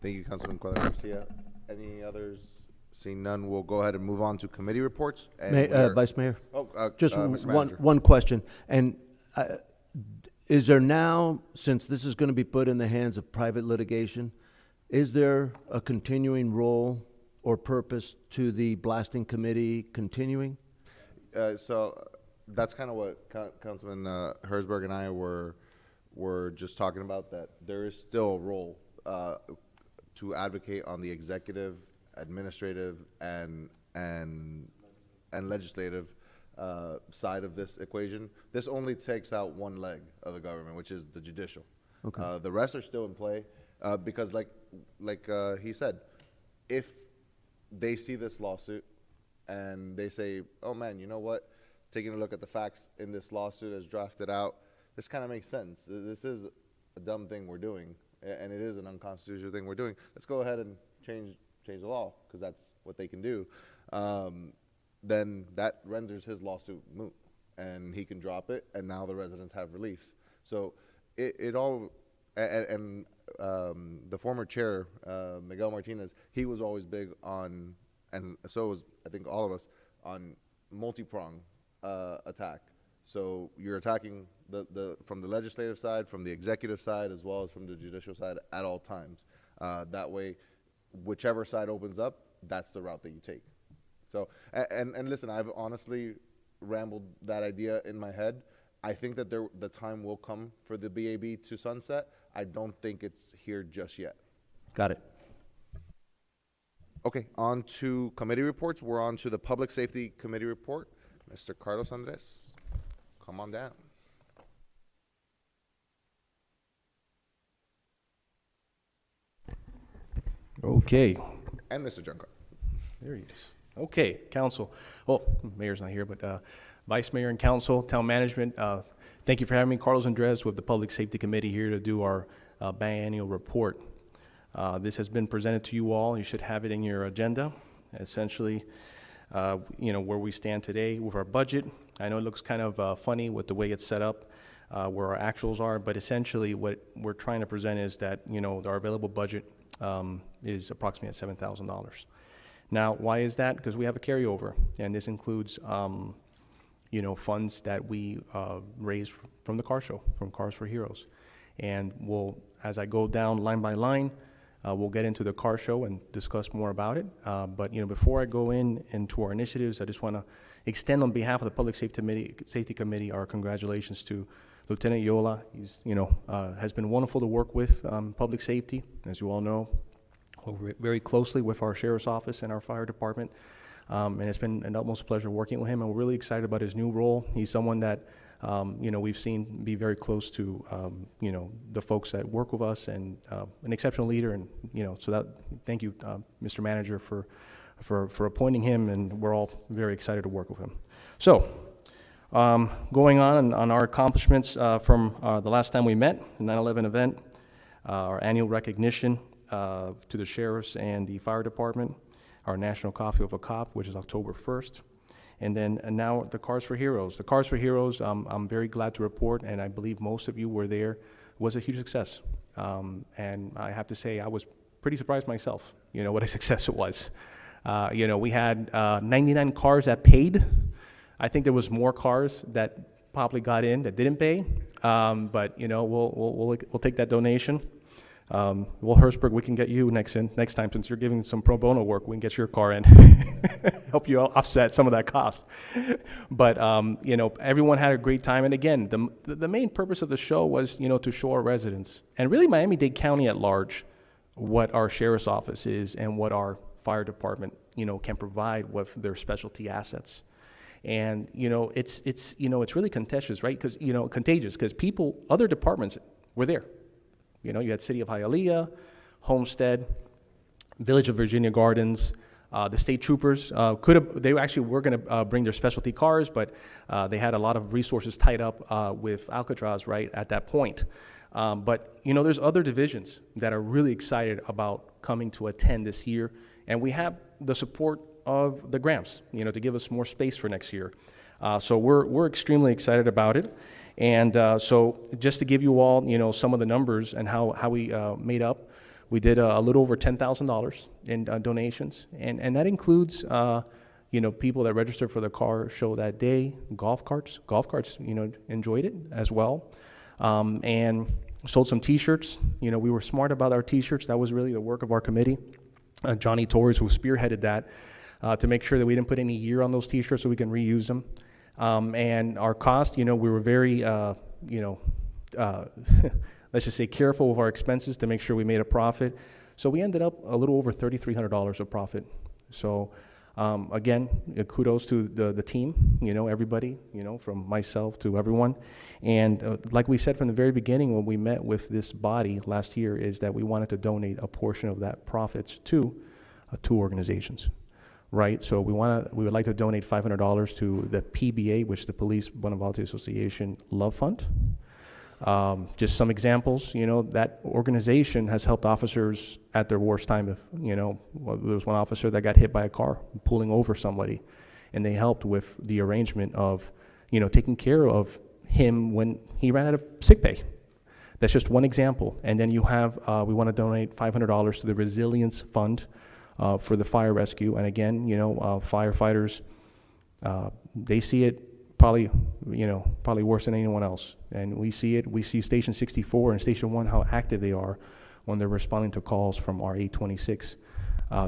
Thank you, Councilman Cuadra Garcia. Any others? Seeing none, we'll go ahead and move on to committee reports. And Vice Mayor, just Mr. Manager. one question. And is there now, since this is going to be put in the hands of private litigation, is there a continuing role or purpose to the blasting committee continuing? So that's kind of what Councilman Herzberg and I were just talking about, that there is still a role to advocate on the executive, administrative, and legislative side of this equation. This only takes out one leg of the government, which is the judicial. Okay. The rest are still in play because, like he said, if they see this lawsuit and they say, oh man, you know what, taking a look at the facts in this lawsuit as drafted out, this kind of makes sense. This is a dumb thing we're doing, and it is an unconstitutional thing we're doing. Let's go ahead and change the law, because that's what they can do. Then that renders his lawsuit moot, and he can drop it, and now the residents have relief. So it all, and the former chair, Miguel Martinez, he was always big on, and so was I think all of us, on multi-prong attack. So you're attacking from the legislative side, from the executive side, as well as from the judicial side at all times. That way, whichever side opens up, that's the route that you take. So, and listen, I've honestly rambled that idea in my head. I think that the time will come for the BAB to sunset. I don't think it's here just yet. Got it. Okay, on to committee reports. We're on to the Public Safety Committee report. Mr. Carlos Andres, come on down. Okay. and Mr. Juncker. There he is. Okay, council. Well, mayor's not here, but vice mayor and council, town management, thank you for having me. Carlos Andres with the Public Safety Committee here to do our biannual report. This has been presented to you all. You should have it in your agenda. Essentially, where we stand today with our budget. I know it looks kind of funny with the way it's set up, where our actuals are, but essentially what we're trying to present is that, our available budget is approximately at $7,000. Now, why is that? Because we have a carryover, and this includes, funds that we raised from the car show, from Cars for Heroes. And as I go down line by line, we'll get into the car show and discuss more about it. But before I go into our initiatives, I just want to extend on behalf of the Public Safety Committee our congratulations to Lieutenant Yola. He's has been wonderful to work with public safety, as you all know. We work very closely with our sheriff's office and our fire department, and it's been an utmost pleasure working with him. And we're really excited about his new role. He's someone that we've seen be very close to, the folks that work with us, and an exceptional leader. And, thank you, Mr. Manager, for appointing him, and we're all very excited to work with him. So, going on our accomplishments from the last time we met, the 9/11 event, our annual recognition to the sheriffs and the fire department, our National Coffee with a Cop, which is October 1st. And now the Cars for Heroes. The Cars for Heroes, I'm very glad to report, and I believe most of you were there, was a huge success. And I have to say, I was pretty surprised myself, what a success it was. We had 99 cars that paid. I think there was more cars that probably got in that didn't pay. But, we'll take that donation. Hertzberg, we can get you next time, since you're giving some pro bono work. We can get your car in, help you offset some of that cost. But everyone had a great time. And again, the main purpose of the show was to show our residents, and really Miami-Dade County at large, what our sheriff's office is and what our fire department can provide with their specialty assets. And it's really contagious, right? Because contagious, because other departments were there. You had City of Hialeah, Homestead, Village of Virginia Gardens, the state troopers they actually were going to bring their specialty cars, but they had a lot of resources tied up with Alcatraz right at that point. But there's other divisions that are really excited about coming to attend this year, and we have the support of the grants, to give us more space for next year. So we're extremely excited about it. And so just to give you all, some of the numbers and how we made up, we did a little over $10,000 in donations. And that includes, people that registered for the car show that day, golf carts, enjoyed it as well. And sold some T-shirts. We were smart about our T-shirts. That was really the work of our committee. Johnny Torres, who spearheaded that, to make sure that we didn't put any year on those T-shirts so we can reuse them. And our cost, we were very, let's just say careful of our expenses to make sure we made a profit. So we ended up a little over $3,300 of profit. So again, kudos to the team, everybody, from myself to everyone. And like we said from the very beginning when we met with this body last year, is that we wanted to donate a portion of that profits to two organizations. Right, so we would like to donate $500 to the PBA, which is the Police Bonavolunteer Association Love Fund. Just some examples, that organization has helped officers at their worst time. If there was one officer that got hit by a car pulling over somebody, and they helped with the arrangement of, taking care of him when he ran out of sick pay. That's just one example. And then you have, we want to donate $500 to the Resilience Fund. For the fire rescue. And again, firefighters, they see it probably worse than anyone else. And we see it. We see Station 64 and Station 1, how active they are when they're responding to calls from our 826.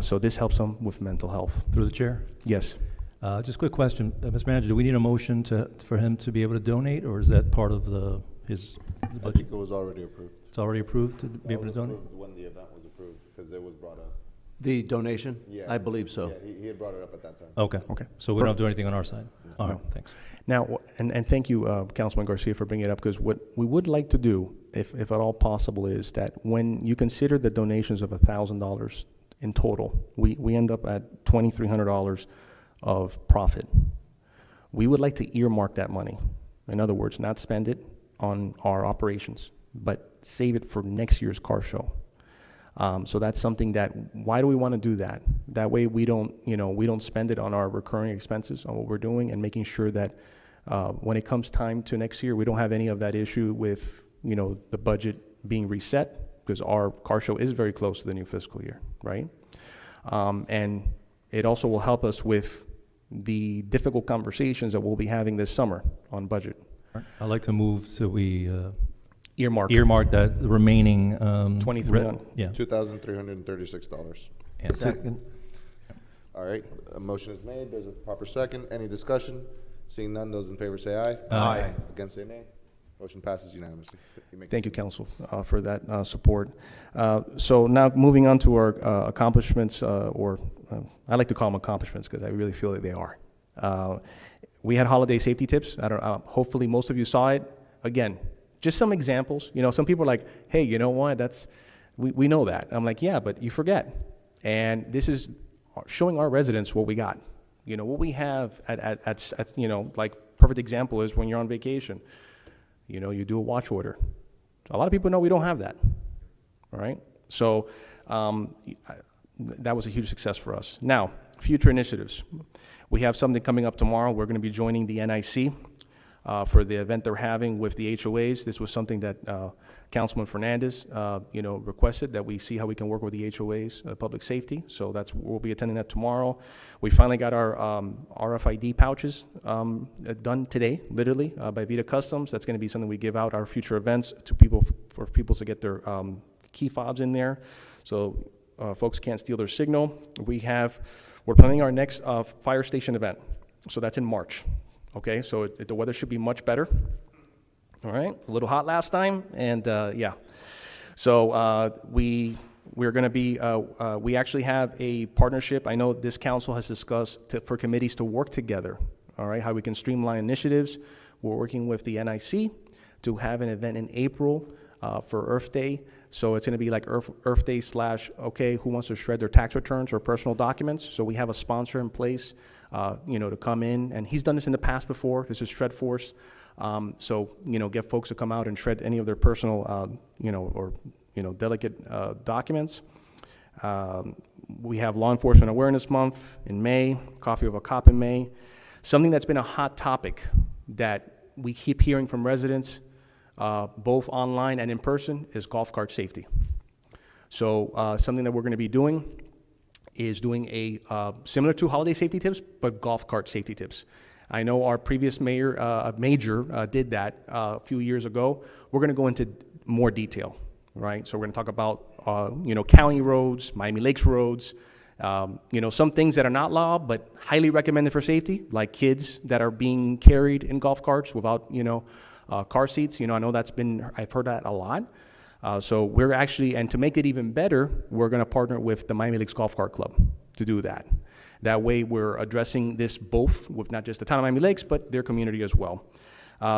So this helps them with mental health. Through the chair? Yes. Just a quick question. Mr. Manager, do we need a motion for him to be able to donate, or is that part of his budget? I think it was already approved. It's already approved to be able to donate? When the event was approved, because it was brought up. The donation? Yeah. I believe so. Yeah, he had brought it up at that time. Okay. So we don't have to do anything on our side? All right, thanks. Now, and thank you, Councilman Garcia, for bringing it up, because what we would like to do, if at all possible, is that when you consider the donations of $1,000 in total. We end up at $2,300 of profit. We would like to earmark that money. In other words, not spend it on our operations, but save it for next year's car show. So that's something that, why do we want to do that? That way we don't spend it on our recurring expenses, on what we're doing, and making sure that when it comes time to next year, we don't have any of that issue with, the budget being reset, because our car show is very close to the new fiscal year, right? And it also will help us with the difficult conversations that we'll be having this summer on budget. I'd like to move so we Earmark that remaining 23 yeah. $2,336. And Second. All right, a motion is made. There's a proper second. Any discussion? Seeing none, those in favor say aye. Aye. Against say nay. Motion passes unanimously. Thank you, Council, for that support. So now moving on to our accomplishments, I like to call them accomplishments because I really feel that they are. We had holiday safety tips. Hopefully most of you saw it. Again, just some examples. Some people are like, hey, you know what? We know that. I'm like, yeah, but you forget. And this is showing our residents what we got. What we have at like perfect example is when you're on vacation. You do a watch order. A lot of people know we don't have that, all right? So that was a huge success for us. Now, future initiatives. We have something coming up tomorrow. We're going to be joining the NIC for the event they're having with the HOAs. This was something that Councilman Fernandez, requested, that we see how we can work with the HOAs, public safety. So we'll be attending that tomorrow. We finally got our RFID pouches done today, literally, by Vita Customs. That's going to be something we give out our future events to people, for people to get their key fobs in there, so folks can't steal their signal. We're planning our next fire station event. So that's in March. Okay, so the weather should be much better. All right, a little hot last time, and yeah. So we're going to be, we actually have a partnership. I know this council has discussed for committees to work together, all right, how we can streamline initiatives. We're working with the NIC to have an event in April for Earth Day. So it's going to be like Earth Day / okay, who wants to shred their tax returns or personal documents? So we have a sponsor in place, to come in, and he's done this in the past before. This is Shredforce. So, get folks to come out and shred any of their personal, delicate documents. We have Law Enforcement Awareness Month in May, Coffee with a Cop in May. Something that's been a hot topic that we keep hearing from residents, both online and in person, is golf cart safety. So something that we're going to be doing is doing a similar to holiday safety tips, but golf cart safety tips. I know our previous major did that a few years ago. We're going to go into more detail, right? So we're going to talk about county roads, Miami Lakes roads, some things that are not law but highly recommended for safety, like kids that are being carried in golf carts without car seats. I know I've heard that a lot. So we're actually, and to make it even better, we're going to partner with the Miami Lakes Golf Cart Club to do that. That way we're addressing this both with not just the town of Miami Lakes, but their community as well.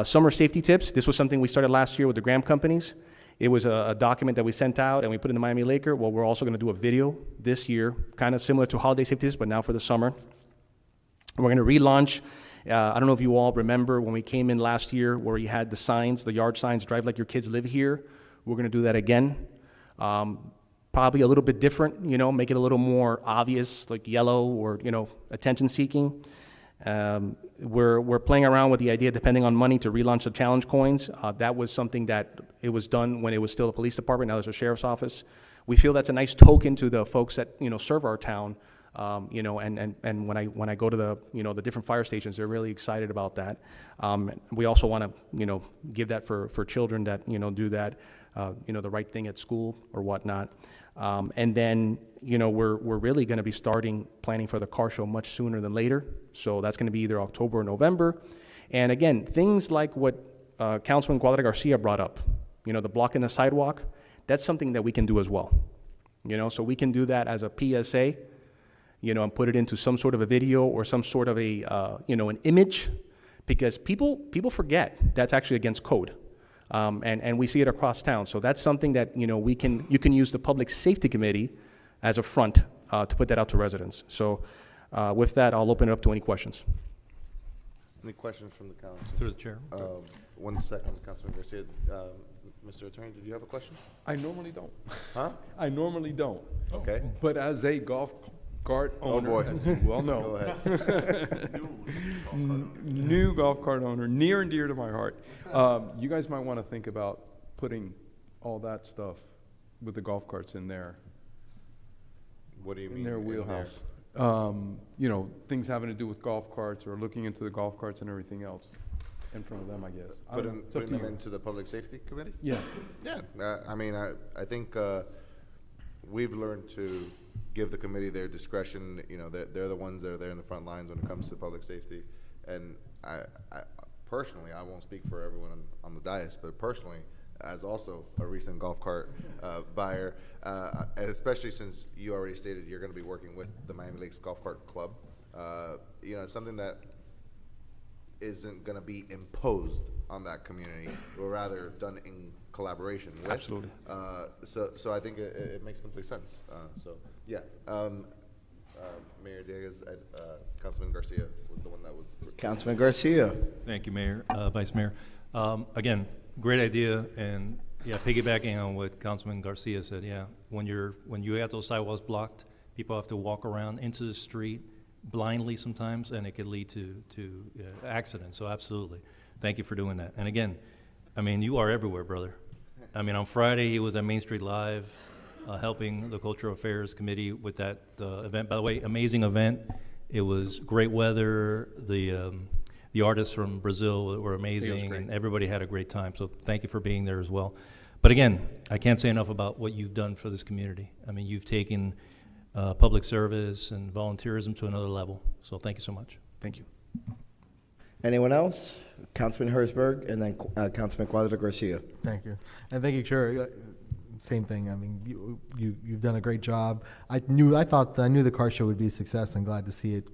Summer safety tips. This was something we started last year with the Graham companies. It was a document that we sent out and we put in the Miami Laker. Well, we're also going to do a video this year, kind of similar to holiday safety tips, but now for the summer. We're going to relaunch. I don't know if you all remember when we came in last year where you had the signs, the yard signs, drive like your kids live here. We're going to do that again. Probably a little bit different, make it a little more obvious, like yellow or, attention seeking. We're playing around with the idea, depending on money, to relaunch the challenge coins. That was something that it was done when it was still a police department. Now there's a sheriff's office. We feel that's a nice token to the folks that, serve our town. And when I go to the different fire stations, they're really excited about that. We also want to, give that for children that, do that, the right thing at school or whatnot. And then, we're really going to be starting planning for the car show much sooner than later. So that's going to be either October or November. And again, things like what Councilman Guadalajara Garcia brought up, the block in the sidewalk, that's something that we can do as well. So we can do that as a PSA, and put it into some sort of a video or some sort of a, an image, because people forget that's actually against code. And we see it across town. So that's something that, you can use the Public Safety Committee as a front to put that out to residents. So with that, I'll open it up to any questions. Any questions from the council? Through the chair. 1 second, Councilman Garcia. Mr. Attorney, did you have a question? I normally don't. Huh? I normally don't. Okay. But as a golf cart owner, boy. as you well know, Go ahead. new golf cart owner, near and dear to my heart, you guys might want to think about putting all that stuff with the golf carts in there. What do you mean? In their in wheelhouse. You know, things having to do with golf carts or looking into the golf carts and everything else in front of them, I guess. I don't know. It's up Putting to them you. into the Public Safety Committee? Yeah. Yeah, I mean, I think we've learned to give the committee their discretion. You know, they're the ones that are there in the front lines when it comes to public safety. And I personally, I won't speak for everyone on the dais, but personally, as also a recent golf cart buyer, especially since you already stated you're going to be working with the Miami Lakes Golf Cart Club, you know, it's something that isn't going to be imposed on that community, or rather done in collaboration with. Absolutely. So I think it makes complete sense. So yeah, Mayor Dieguez, Councilman Garcia was the one that was. Councilman Garcia. Thank you, Mayor, Vice Mayor. Again, great idea, and yeah, piggybacking on what Councilman Garcia said, yeah, when you have those sidewalks blocked, people have to walk around into the street blindly sometimes, and it could lead to accidents. So absolutely, thank you for doing that. And again, I mean, you are everywhere, brother. I mean, on Friday he was at Main Street Live, helping the Cultural Affairs Committee with that event. By the way, amazing event. It was great weather. The artists from Brazil were amazing, and everybody had a great time. So thank you for being there as well. But again, I can't say enough about what you've done for this community. I mean, you've taken public service and volunteerism to another level. So thank you so much. Thank you. Anyone else? Councilman Herzberg, and then Councilman Cuadra Garcia. Thank you. And thank you, Chair. Same thing. I mean, you've done a great job. I knew the car show would be a success. I'm glad to see it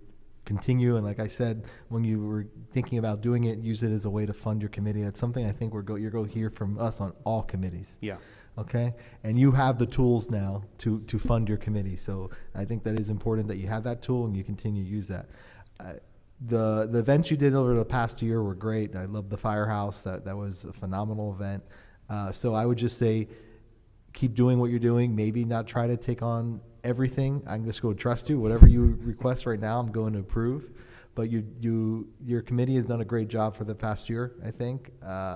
continue. And like I said, when you were thinking about doing it, use it as a way to fund your committee. That's something I think you're going to hear from us on all committees. Yeah. Okay? And you have the tools now to fund your committee. So I think that is important that you have that tool and you continue to use that. The events you did over the past year were great. I love the Firehouse. That was a phenomenal event. So I would just say, keep doing what you're doing. Maybe not try to take on everything. I'm just going to trust you. Whatever you request right now, I'm going to approve. But your committee has done a great job for the past year, I think.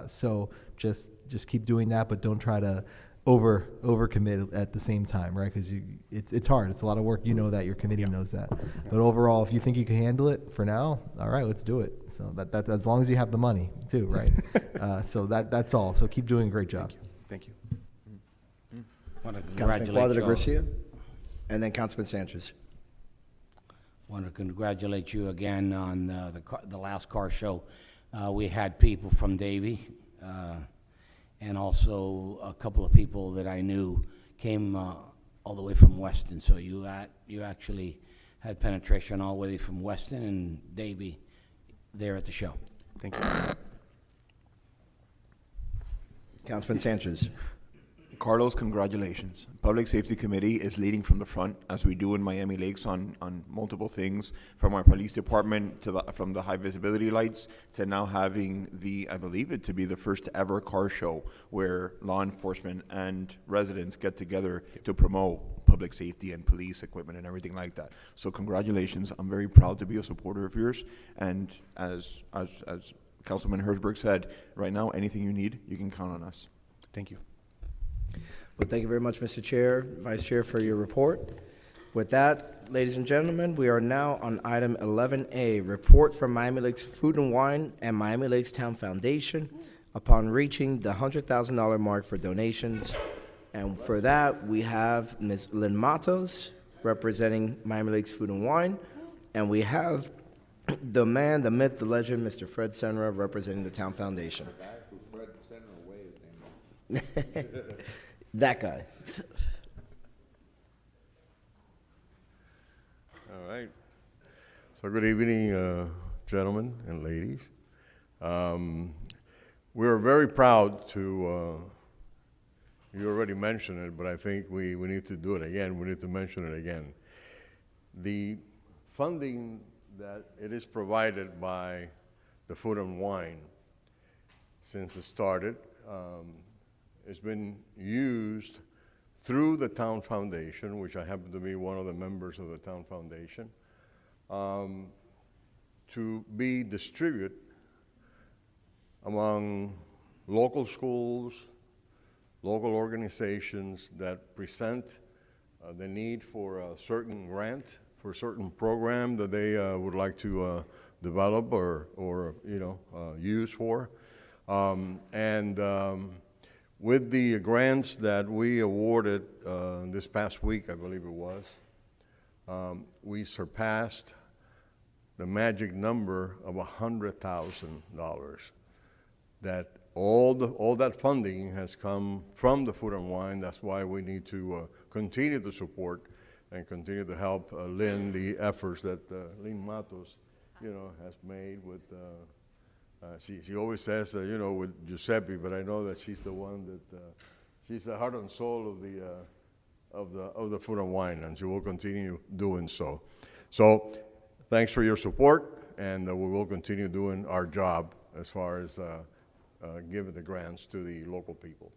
So just keep doing that, but don't try to overcommit at the same time, right? Because it's hard. It's a lot of work. You know that. Your committee knows that. But overall, if you think you can handle it for now, all right, let's do it. So that as long as you have the money too, right? So that's all. So keep doing a great job. Thank you. Councilman Cuadra Garcia, and then Councilman Sanchez. Want to congratulate you again on the last car show. We had people from Davie, and also a couple of people that I knew came all the way from Weston. So you actually had penetration all the way from Weston and Davie there at the show. Thank you. Councilman Sanchez. Carlos, congratulations. Public Safety Committee is leading from the front, as we do in Miami Lakes on multiple things, from our police department to from the high visibility lights to now having I believe it to be the first ever car show where law enforcement and residents get together to promote public safety and police equipment and everything like that. So congratulations. I'm very proud to be a supporter of yours. And as Councilman Herzberg said, right now, anything you need, you can count on us. Thank you. Well, thank you very much, Mr. Chair, Vice Chair, for your report. With that, ladies and gentlemen, we are now on item 11A, report from Miami Lakes Food and Wine and Miami Lakes Town Foundation upon reaching the $100,000 mark for donations. And for that, we have Ms. Lynn Matos representing Miami Lakes Food and Wine, and we have the man, the myth, the legend, Mr. Fred Senra, representing the Town Foundation. That guy. All right. So good evening, gentlemen and ladies. We're very proud to, you already mentioned it, but I think we need to do it again. We need to mention it again. The funding that it is provided by the Food and Wine, since it started, it's been used through the Town Foundation, which I happen to be one of the members of the Town Foundation, to be distributed among local schools, local organizations that present the need for a certain grant, for a certain program that they would like to develop or use for. With the grants that we awarded this past week, I believe it was, we surpassed the magic number of $100,000. That all that funding has come from the Food and Wine. That's why we need to continue to support and continue to help Lynn, the efforts that Lynn Matos, has made with. She always says, with Giuseppe, but I know that she's the one that she's the heart and soul of the Food and Wine, and she will continue doing so. So, thanks for your support, and we will continue doing our job as far as giving the grants to the local people.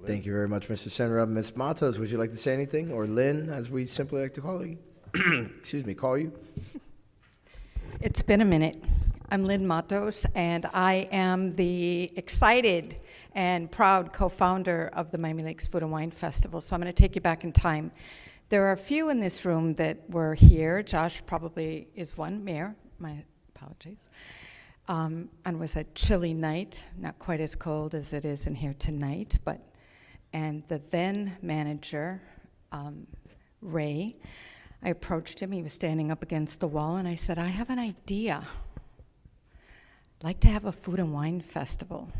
Thank you very much, Mr. Senator. Ms. Matos, would you like to say anything? Or Lynn, as we simply like to call you? Excuse me, call you? It's been a minute. I'm Lynn Matos, and I am the excited and proud co-founder of the Miami Lakes Food and Wine Festival. So I'm going to take you back in time. There are a few in this room that were here. Josh probably is one. Mayor, my apologies. And it was a chilly night, not quite as cold as it is in here tonight, and the then manager, Ray, I approached him. He was standing up against the wall, and I said, I have an idea. I'd like to have a food and wine festival.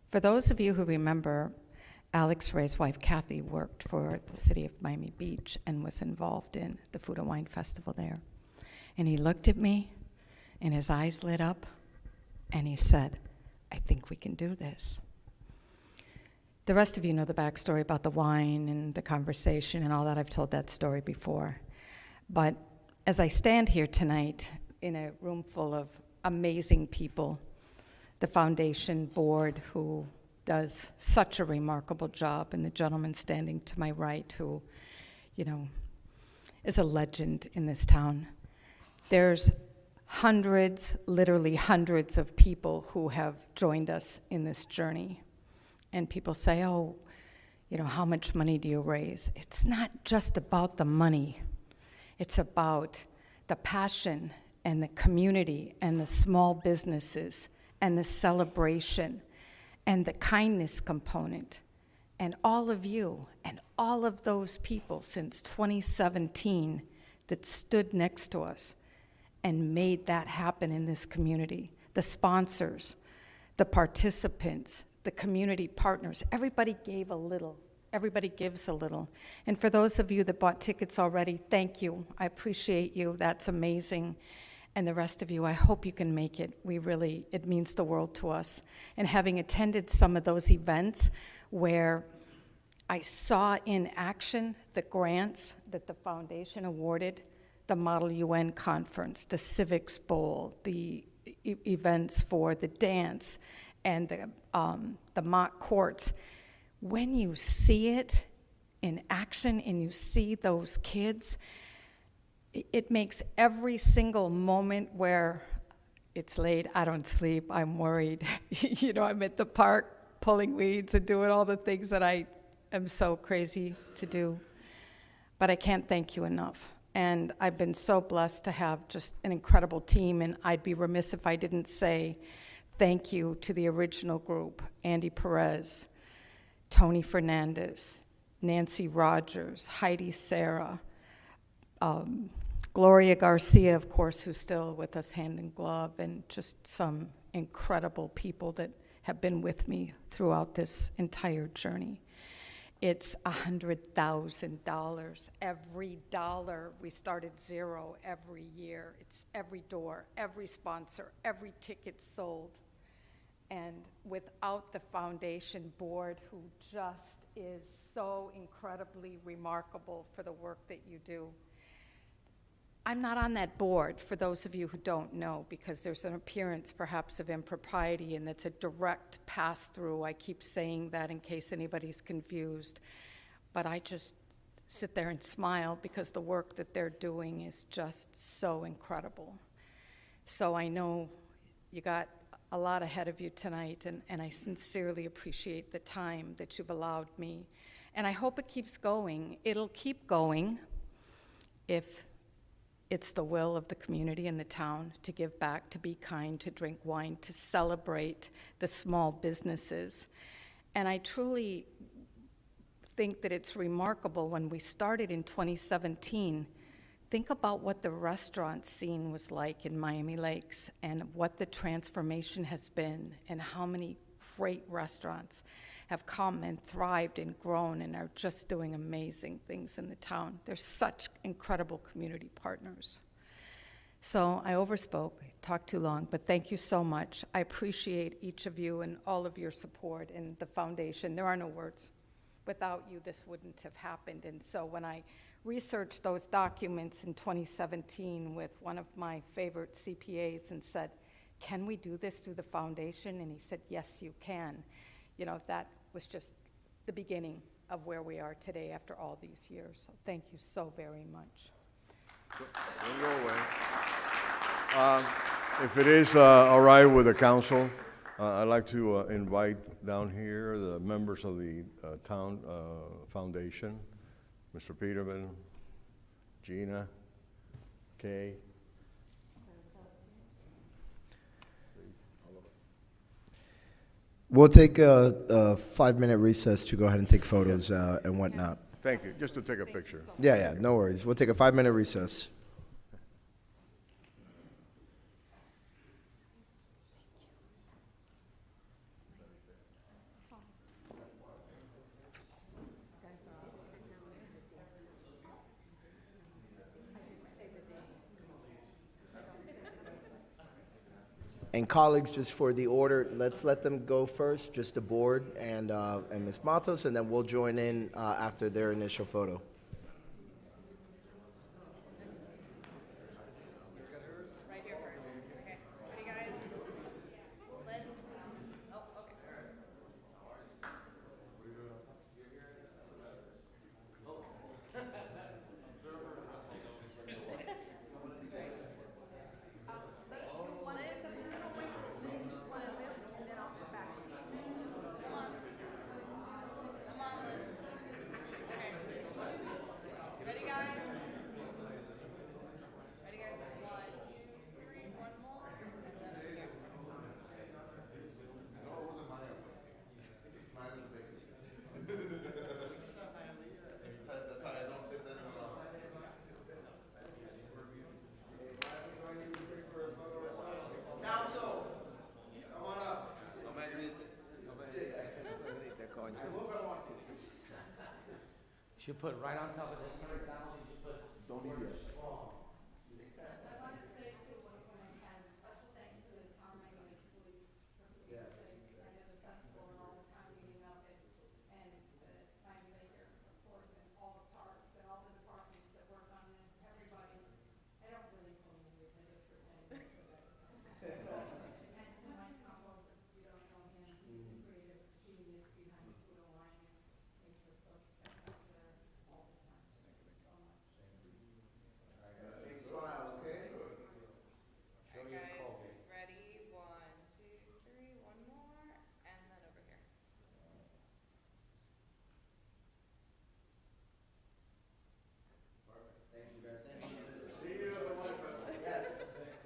For those of you who remember, Alex Ray's wife, Kathy, worked for the city of Miami Beach and was involved in the food and wine festival there. And he looked at me, and his eyes lit up, and he said, I think we can do this. The rest of you know the backstory about the wine and the conversation and all that. I've told that story before. But as I stand here tonight in a room full of amazing people, the foundation board who does such a remarkable job, and the gentleman standing to my right who, is a legend in this town. There's hundreds, literally hundreds of people who have joined us in this journey. And people say, how much money do you raise? It's not just about the money. It's about the passion and the community and the small businesses and the celebration and the kindness component. And all of you and all of those people since 2017 that stood next to us and made that happen in this community. The sponsors, the participants, the community partners, everybody gave a little. Everybody gives a little. And for those of you that bought tickets already, thank you. I appreciate you. That's amazing. And the rest of you, I hope you can make it. It means the world to us. And having attended some of those events where I saw in action the grants that the foundation awarded, the Model UN Conference, the Civics Bowl, the events for the dance, and the mock courts. When you see it in action and you see those kids, it makes every single moment where it's late, I don't sleep, I'm worried. I'm at the park pulling weeds and doing all the things that I am so crazy to do. But I can't thank you enough. And I've been so blessed to have just an incredible team, and I'd be remiss if I didn't say thank you to the original group, Andy Perez, Tony Fernandez, Nancy Rogers, Heidi Sarah, Gloria Garcia, of course, who's still with us hand in glove, and just some incredible people that have been with me throughout this entire journey. It's $100,000. Every dollar, we started zero every year. It's every door, every sponsor, every ticket sold. And without the foundation board, who just is so incredibly remarkable for the work that you do, I'm not on that board, for those of you who don't know, because there's an appearance perhaps of impropriety, and it's a direct pass-through. I keep saying that in case anybody's confused. But I just sit there and smile because the work that they're doing is just so incredible. So I know you got a lot ahead of you tonight, and I sincerely appreciate the time that you've allowed me. And I hope it keeps going. It'll keep going if it's the will of the community and the town to give back, to be kind, to drink wine, to celebrate the small businesses. And I truly think that it's remarkable when we started in 2017. Think about what the restaurant scene was like in Miami Lakes and what the transformation has been, and how many great restaurants have come and thrived and grown and are just doing amazing things in the town. They're such incredible community partners. So I overspoke, talked too long, but thank you so much. I appreciate each of you and all of your support in the foundation. There are no words. Without you, this wouldn't have happened. And so when I researched those documents in 2017 with one of my favorite CPAs and said, can we do this through the foundation? And he said, yes, you can. You know, that was just the beginning of where we are today after all these years. So thank you so very much. Don't go away. If it is all right with the council, I'd like to invite down here the members of the town foundation, Mr. Peterman, Gina, Kay. We'll take a 5-minute recess to go ahead and take photos and whatnot. Thank you. Just to take a picture. Yeah, no worries. We'll take a 5-minute recess. And colleagues, just for the order, let's let them go first, just the board and Ms. Matos, and then we'll join in after their initial photo. Should put right on top of this 100,000. You should put. Don't need it. I want to say too, when I can, special thanks to the town Miami Lakes Police for keeping us safe. I know the festival and all the time leading up it, and the Miami Lakers, of course, and all the parks and all the departments that work on this. Everybody, I don't really believe in this. I just pretend. And to Mike Campos, if you don't know him, he's a creative genius behind Food Hawaiian. Makes us look spectacular all the time. Thank you so much. Big smile, okay? Ready? 1, 2, 3. One more, and then over here. Thank you, guys. Thank you. See you. Yes.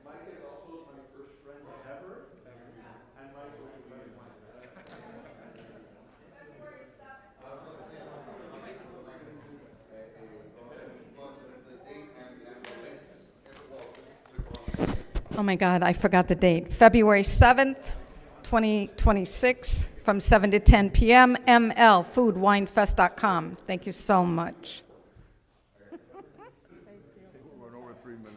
Mike is also my first friend ever, and my social media. Oh my God, I forgot the date. February 7th, 2026, from 7 to 10 p.m. mlfoodwinefest.com. Thank you so much. We're over 3 minutes.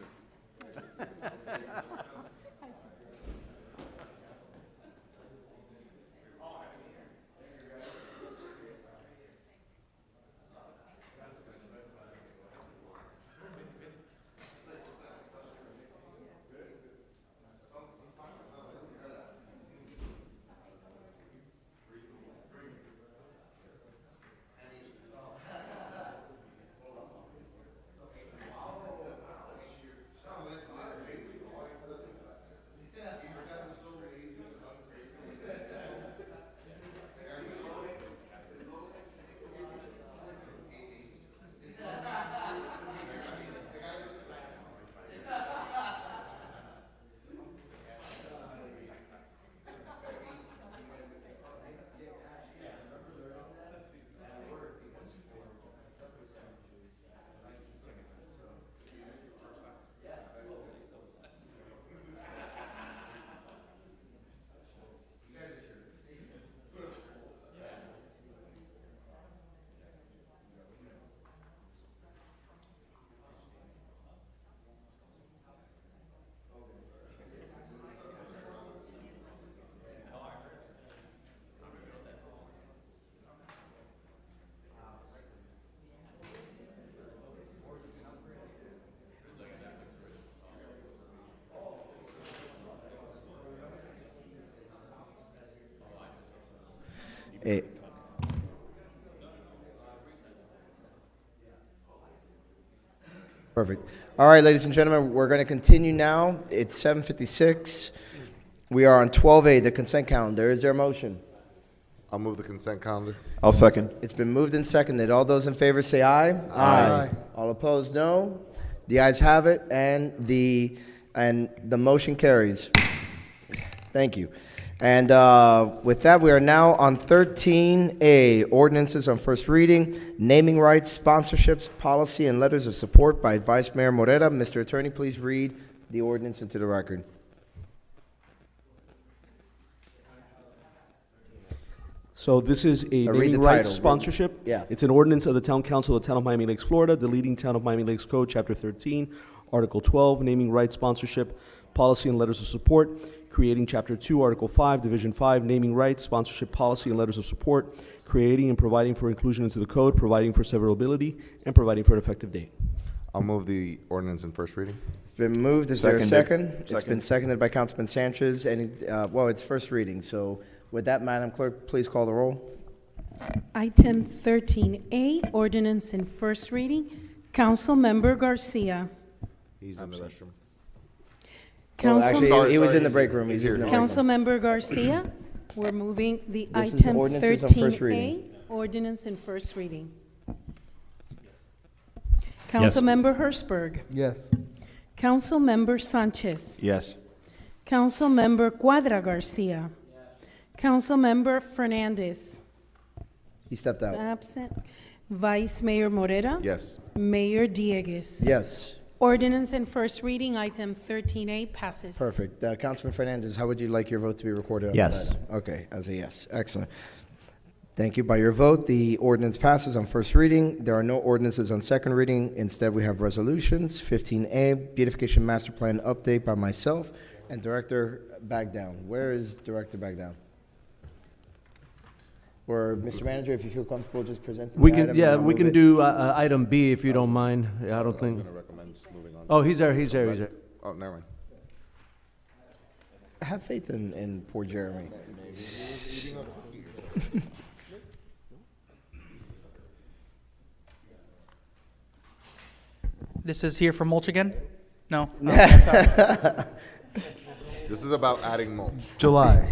A. Perfect. All right, ladies and gentlemen, we're going to continue now. It's 7:56. We are on 12A, the consent calendar. Is there a motion? I'll move the consent calendar. I'll second. It's been moved and seconded. All those in favor say aye. Aye. All opposed, no. The ayes have it, and the motion carries. Thank you. And with that, we are now on 13A, ordinances on first reading, naming rights, sponsorships, policy, and letters of support by Vice Mayor Morera. Mr. Attorney, please read the ordinance into the record. So this is a Read the naming rights title. sponsorship. Yeah. It's an ordinance of the Town Council of the Town of Miami Lakes, Florida, deleting Town of Miami Lakes Code, Chapter 13, Article 12, naming rights, sponsorship, policy, and letters of support, creating Chapter 2, Article 5, Division 5, naming rights, sponsorship, policy, and letters of support, creating and providing for inclusion into the code, providing for severability, and providing for an effective date. I'll move the ordinance in first reading. It's been moved. Is there a Seconded. second? It's been seconded by Councilman Sanchez. Well, it's first reading. So with that, Madam Clerk, please call the roll. Item 13A, ordinance in first reading. Councilmember Garcia. He's in the restroom. Actually, he was in the break room. He's here. Councilmember Garcia, we're moving the This is item ordinances on first 13A, reading. ordinance in first reading. Councilmember Hertzberg. Yes. Councilmember Sanchez. Yes. Councilmember Cuadra Garcia. Councilmember Fernandez. He stepped out. Absent. Vice Mayor Morera. Yes. Mayor Diegues. Yes. Ordinance in first reading, item 13A passes. Perfect. Councilman Fernandez, how would you like your vote to be recorded on Yes. that item? Okay, as a yes. Excellent. Thank you. By your vote, the ordinance passes on first reading. There are no ordinances on second reading. Instead, we have resolutions. 15A, Beautification Master Plan update by myself and Director Bagdown. Where is Director Bagdown? Or Mr. Manager, if you feel comfortable, just present the We item. can, and yeah, I'll we move can it. do item B if you don't mind. Yeah, I don't think. I'm going to recommend just moving on. Oh, he's there, he's there, he's there. Oh, never mind. Have faith in poor Jeremy. This is here for mulch again? No? This is about adding mulch. July.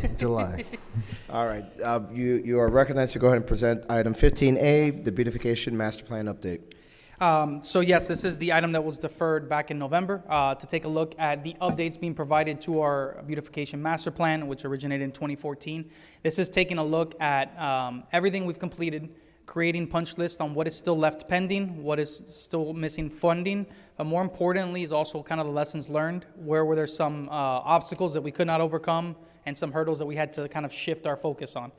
All right. You are recognized to go ahead and present item 15A, the Beautification Master Plan update. So yes, this is the item that was deferred back in November to take a look at the updates being provided to our beautification master plan, which originated in 2014. This is taking a look at everything we've completed, creating punch lists on what is still left pending, what is still missing funding, but more importantly is also kind of the lessons learned. Where were there some obstacles that we could not overcome and some hurdles that we had to kind of shift our focus on.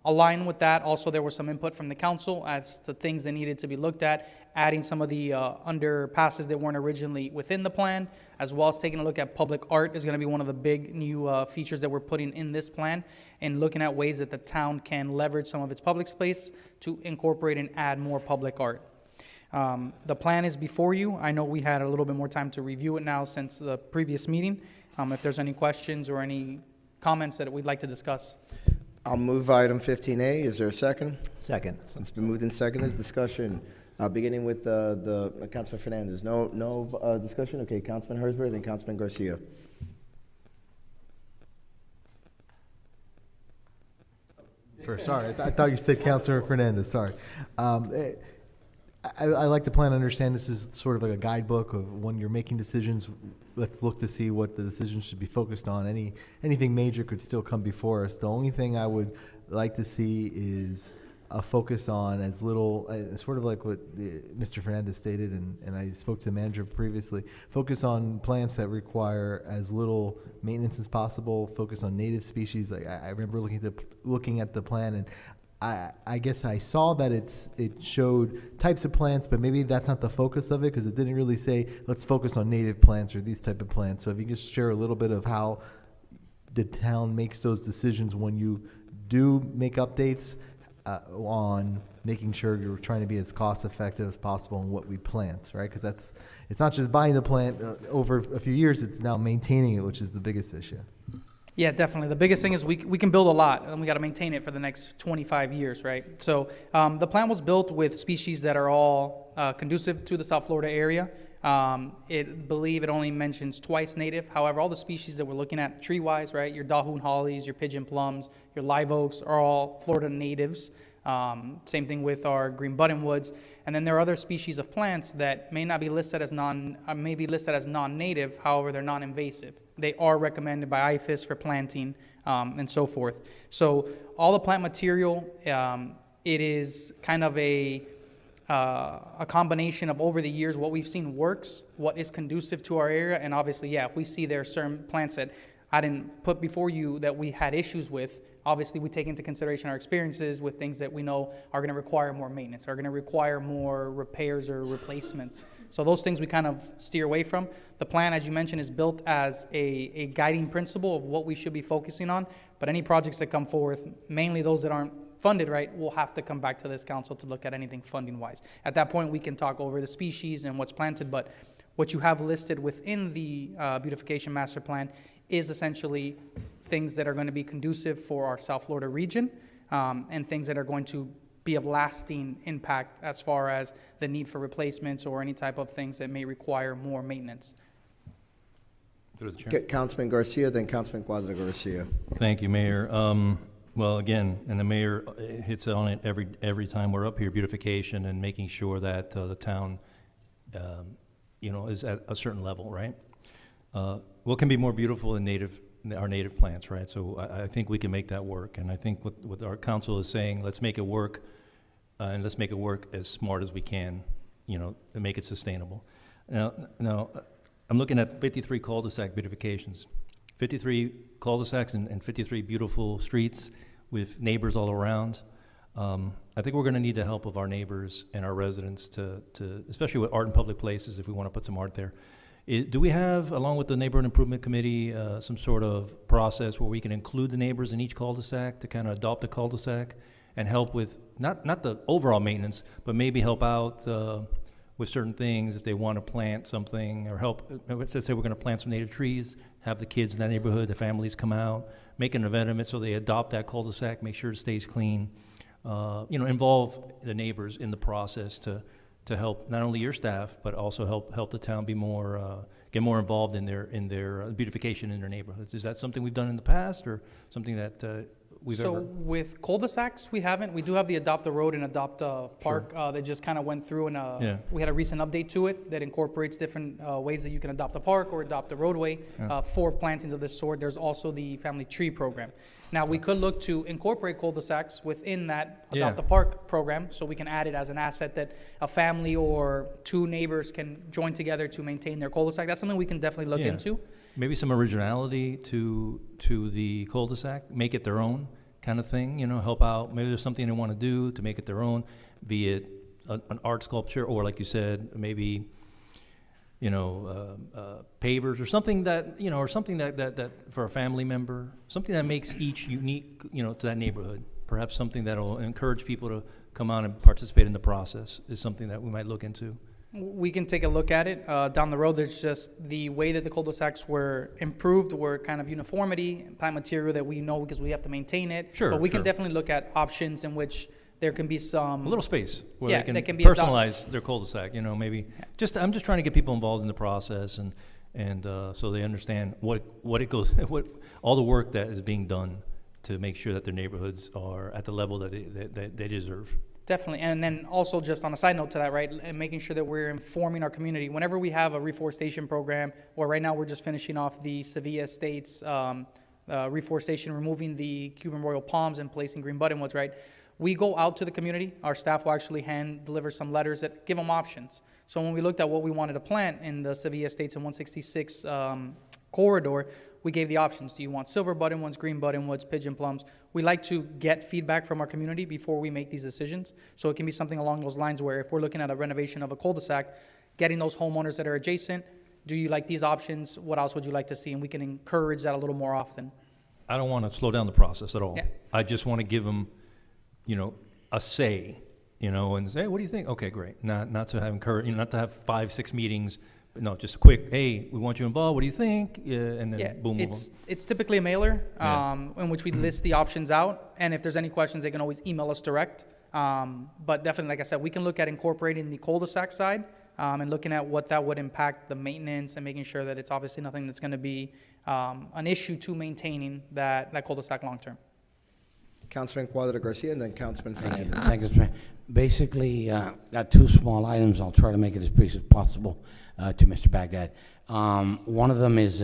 Aligned with that, also there was some input from the council as to things that needed to be looked at, adding some of the underpasses that weren't originally within the plan, as well as taking a look at public art is going to be one of the big new features that we're putting in this plan, and looking at ways that the town can leverage some of its public space to incorporate and add more public art. The plan is before you. I know we had a little bit more time to review it now since the previous meeting. If there's any questions or any comments that we'd like to discuss. I'll move item 15A. Is there a second? Second. It's been moved and seconded. Discussion, beginning with the Councilman Fernandez. No discussion? Okay, Councilman Hertzberg, then Councilman Garcia. Sorry, I thought you said Councilor Fernandez, sorry. I like the plan. I understand this is sort of like a guidebook of when you're making decisions. Let's look to see what the decisions should be focused on. Anything major could still come before us. The only thing I would like to see is a focus on as little, sort of like what Mr. Fernandez stated, and I spoke to the manager previously, focus on plants that require as little maintenance as possible, focus on native species. Like I remember looking at the plan, and I guess I saw that it showed types of plants, but maybe that's not the focus of it, because it didn't really say let's focus on native plants or these type of plants. So if you could just share a little bit of how the town makes those decisions when you do make updates on making sure you're trying to be as cost effective as possible in what we plant, right? Because it's not just buying the plant over a few years, it's now maintaining it, which is the biggest issue. Yeah, definitely. The biggest thing is we can build a lot, and we got to maintain it for the next 25 years, right? So the plant was built with species that are all conducive to the South Florida area. Believe it only mentions twice native. However, all the species that we're looking at tree-wise, right? Your Dahoon hollies, your pigeon plums, your live oaks are all Florida natives. Same thing with our green buttonwoods. And then there are other species of plants that may not be listed as non-native, however, they're non-invasive. They are recommended by IFAS for planting and so forth. So all the plant material, it is kind of a combination of over the years what we've seen works, what is conducive to our area, and obviously, yeah, if we see there are certain plants that I didn't put before you that we had issues with, obviously we take into consideration our experiences with things that we know are going to require more maintenance, are going to require more repairs or replacements. So those things we kind of steer away from. The plan, as you mentioned, is built as a guiding principle of what we should be focusing on, but any projects that come forth, mainly those that aren't funded right, we'll have to come back to this council to look at anything funding-wise. At that point, we can talk over the species and what's planted, but what you have listed within the beautification master plan is essentially things that are going to be conducive for our South Florida region and things that are going to be of lasting impact as far as the need for replacements or any type of things that may require more maintenance. Through the chair. Councilman Garcia, then Councilman Cuadra Garcia. Thank you, Mayor. Well, again, and the mayor hits on it every time we're up here, beautification and making sure that the town, is at a certain level, right? What can be more beautiful than our native plants, right? So I think we can make that work, and I think what our council is saying, let's make it work, and let's make it work as smart as we can, and make it sustainable. Now, I'm looking at 53 cul-de-sac beautifications. 53 cul-de-sacs and 53 beautiful streets with neighbors all around. I think we're going to need the help of our neighbors and our residents to especially with art in public places, if we want to put some art there. Do we have, along with the Neighborhood Improvement Committee, some sort of process where we can include the neighbors in each cul-de-sac to kind of adopt a cul-de-sac and help with, not the overall maintenance, but maybe help out with certain things if they want to plant something, or help, let's say we're going to plant some native trees, have the kids in that neighborhood, the families come out, make an event of it so they adopt that cul-de-sac, make sure it stays clean. Involve the neighbors in the process to help not only your staff, but also help the town be more, get more involved in their beautification in their neighborhoods. Is that something we've done in the past, or something that we've So ever? with cul-de-sacs, we haven't. We do have the Adopt a Road and Adopt a Park that just kind of went through, and we had a recent update to it that incorporates different ways that you can adopt a park or adopt a roadway for plantings of this sort. There's also the Family Tree Program. Now, we could look to incorporate cul-de-sacs within that Adopt a Park program, so we can add it as an asset that a family or two neighbors can join together to maintain their cul-de-sac. That's something we can definitely look into. Maybe some originality to the cul-de-sac, make it their own kind of thing, help out. Maybe there's something they want to do to make it their own, be it an art sculpture, or like you said, maybe, pavers or something that, or something that for a family member, something that makes each unique, to that neighborhood. Perhaps something that'll encourage people to come out and participate in the process is something that we might look into. We can take a look at it. Down the road, there's just the way that the cul-de-sacs were improved, were kind of uniformity, plant material that we know because we have to maintain it. Sure, but we can definitely look at options in which there can be some... A little space where yeah, they that can be personalize their cul-de-sac, maybe. I'm just trying to get people involved in the process and so they understand what it goes, all the work that is being done to make sure that their neighborhoods are at the level that they deserve. Definitely. And then also just on a side note to that, right, and making sure that we're informing our community. Whenever we have a reforestation program, or right now we're just finishing off the Sevilla Estates reforestation, removing the Cuban royal palms and placing green buttonwoods, right? We go out to the community. Our staff will actually hand deliver some letters that give them options. So when we looked at what we wanted to plant in the Sevilla Estates and 166 corridor, we gave the options. Do you want silver buttonwoods, green buttonwoods, pigeon plums? We like to get feedback from our community before we make these decisions. So it can be something along those lines where if we're looking at a renovation of a cul-de-sac, getting those homeowners that are adjacent, do you like these options? What else would you like to see? And we can encourage that a little more often. I don't want to slow down the process at all. Yeah. I just want to give them, a say, and say, hey, what do you think? Okay, great. Not to have not to have 5-6 meetings No, just a quick, hey, we want you involved, what do you think? Yeah, and then Yeah, boom, boom, boom. it's typically a mailer, Yeah. in which we list the options out, and if there's any questions, they can always email us direct. But definitely, like I said, we can look at incorporating the cul-de-sac side, and looking at what that would impact the maintenance and making sure that it's obviously nothing that's gonna be, an issue to maintaining that cul-de-sac long-term. Councilman Cuadra Garcia and then Councilman Fernandez. Thank you, Mr. Mayor. Basically, got two small items. I'll try to make it as brief as possible to Mr. Baghdad. One of them is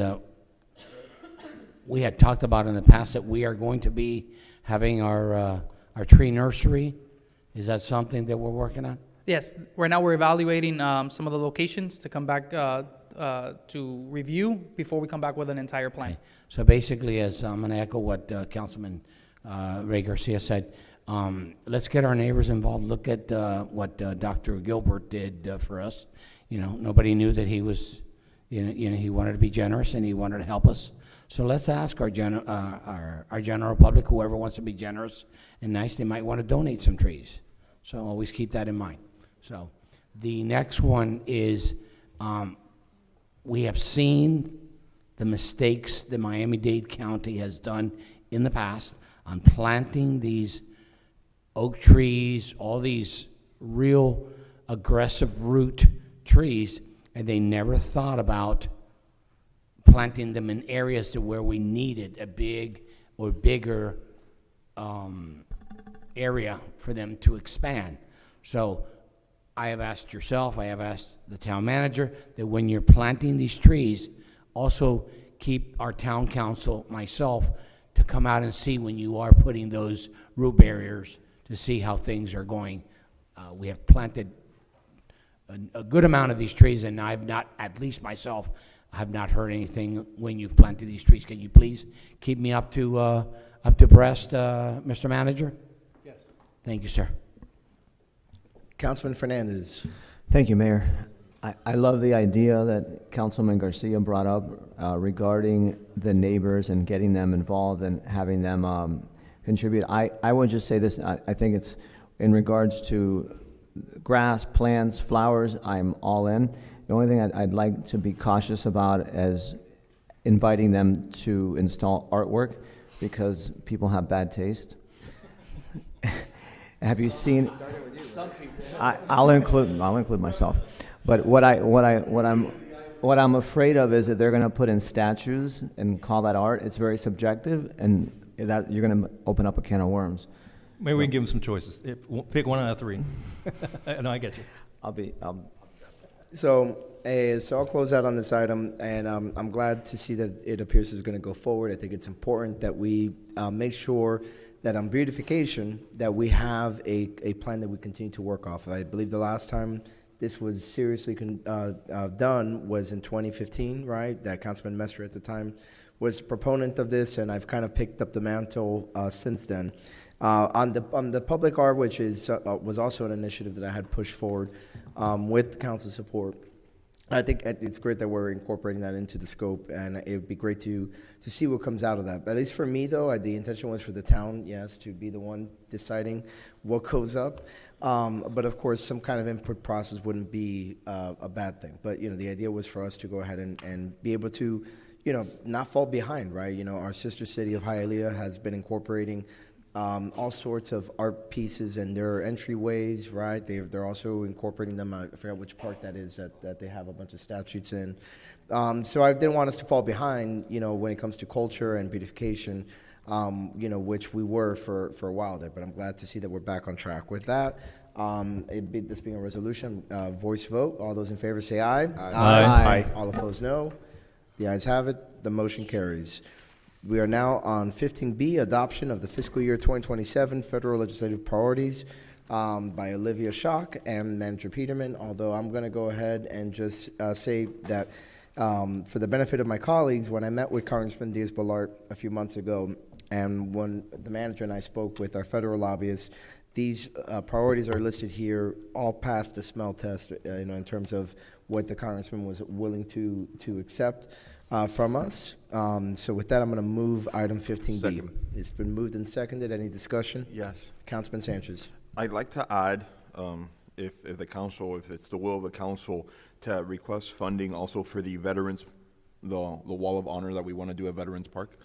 we had talked about in the past that we are going to be having our tree nursery. Is that something that we're working on? Yes, right now we're evaluating some of the locations to come back to review before we come back with an entire plan. So basically, as I'm going to echo what Councilman Ray Garcia said, let's get our neighbors involved. Look at what Dr. Gilbert did for us. You know, nobody knew that he was, he wanted to be generous and he wanted to help us. So let's ask our general public, whoever wants to be generous and nice, they might want to donate some trees. So always keep that in mind. So the next one is we have seen the mistakes that Miami-Dade County has done in the past on planting these oak trees, all these real aggressive root trees, and they never thought about planting them in areas to where we needed a big or bigger area for them to expand. So I have asked yourself, I have asked the town manager, that when you're planting these trees, also keep our town council, myself, to come out and see when you are putting those root barriers to see how things are going. We have planted a good amount of these trees, and I've not, at least myself, I have not heard anything when you've planted these trees. Can you please keep me up to breast, Mr. Manager? Yes. Thank you, sir. Councilman Fernandez. Thank you, Mayor. I love the idea that Councilman Garcia brought up regarding the neighbors and getting them involved and having them contribute. I would just say this, I think it's in regards to grass, plants, flowers, I'm all in. The only thing I'd like to be cautious about is inviting them to install artwork because people have bad taste. Have you seen? I'll include myself. But what I'm afraid of is that they're going to put in statues and call that art. It's very subjective, and that you're going to open up a can of worms. Maybe we can give them some choices. Pick one out of three. No, I get you. So I'll close out on this item, and I'm glad to see that it appears is going to go forward. I think it's important that we make sure that on beautification, that we have a plan that we continue to work off. I believe the last time this was seriously done was in 2015, right? That Councilman Messer at the time was the proponent of this, and I've kind of picked up the mantle since then. On the public art, which was also an initiative that I had pushed forward with council support. I think it's great that we're incorporating that into the scope, and it would be great to see what comes out of that. But at least for me, though, the intention was for the town, yes, to be the one deciding what goes up. But of course, some kind of input process wouldn't be a bad thing. But the idea was for us to go ahead and be able to, not fall behind, right? Our sister city of Hialeah has been incorporating all sorts of art pieces and their entryways, right? They're also incorporating them. I forget which park that is that they have a bunch of statues in. So I didn't want us to fall behind, when it comes to culture and beautification, which we were for a while there. But I'm glad to see that we're back on track with that. This being a resolution, voice vote. All those in favor say aye. Aye. All opposed, no. The ayes have it. The motion carries. We are now on 15B, adoption of the fiscal year 2027 federal legislative priorities by Olivia Schock and Manager Peterman. Although I'm going to go ahead and just say that for the benefit of my colleagues, when I met with Congressman Diaz-Balart a few months ago, and when the manager and I spoke with our federal lobbyists, these priorities are listed here, all passed the smell test, in terms of what the congressman was willing to accept from us. So with that, I'm going to move item 15B. Second. It's been moved and seconded. Any discussion? Yes. Councilman Sanchez. I'd like to add if the council, if it's the will of the council, to request funding also for the veterans, the Wall of Honor that we want to do at Veterans Park?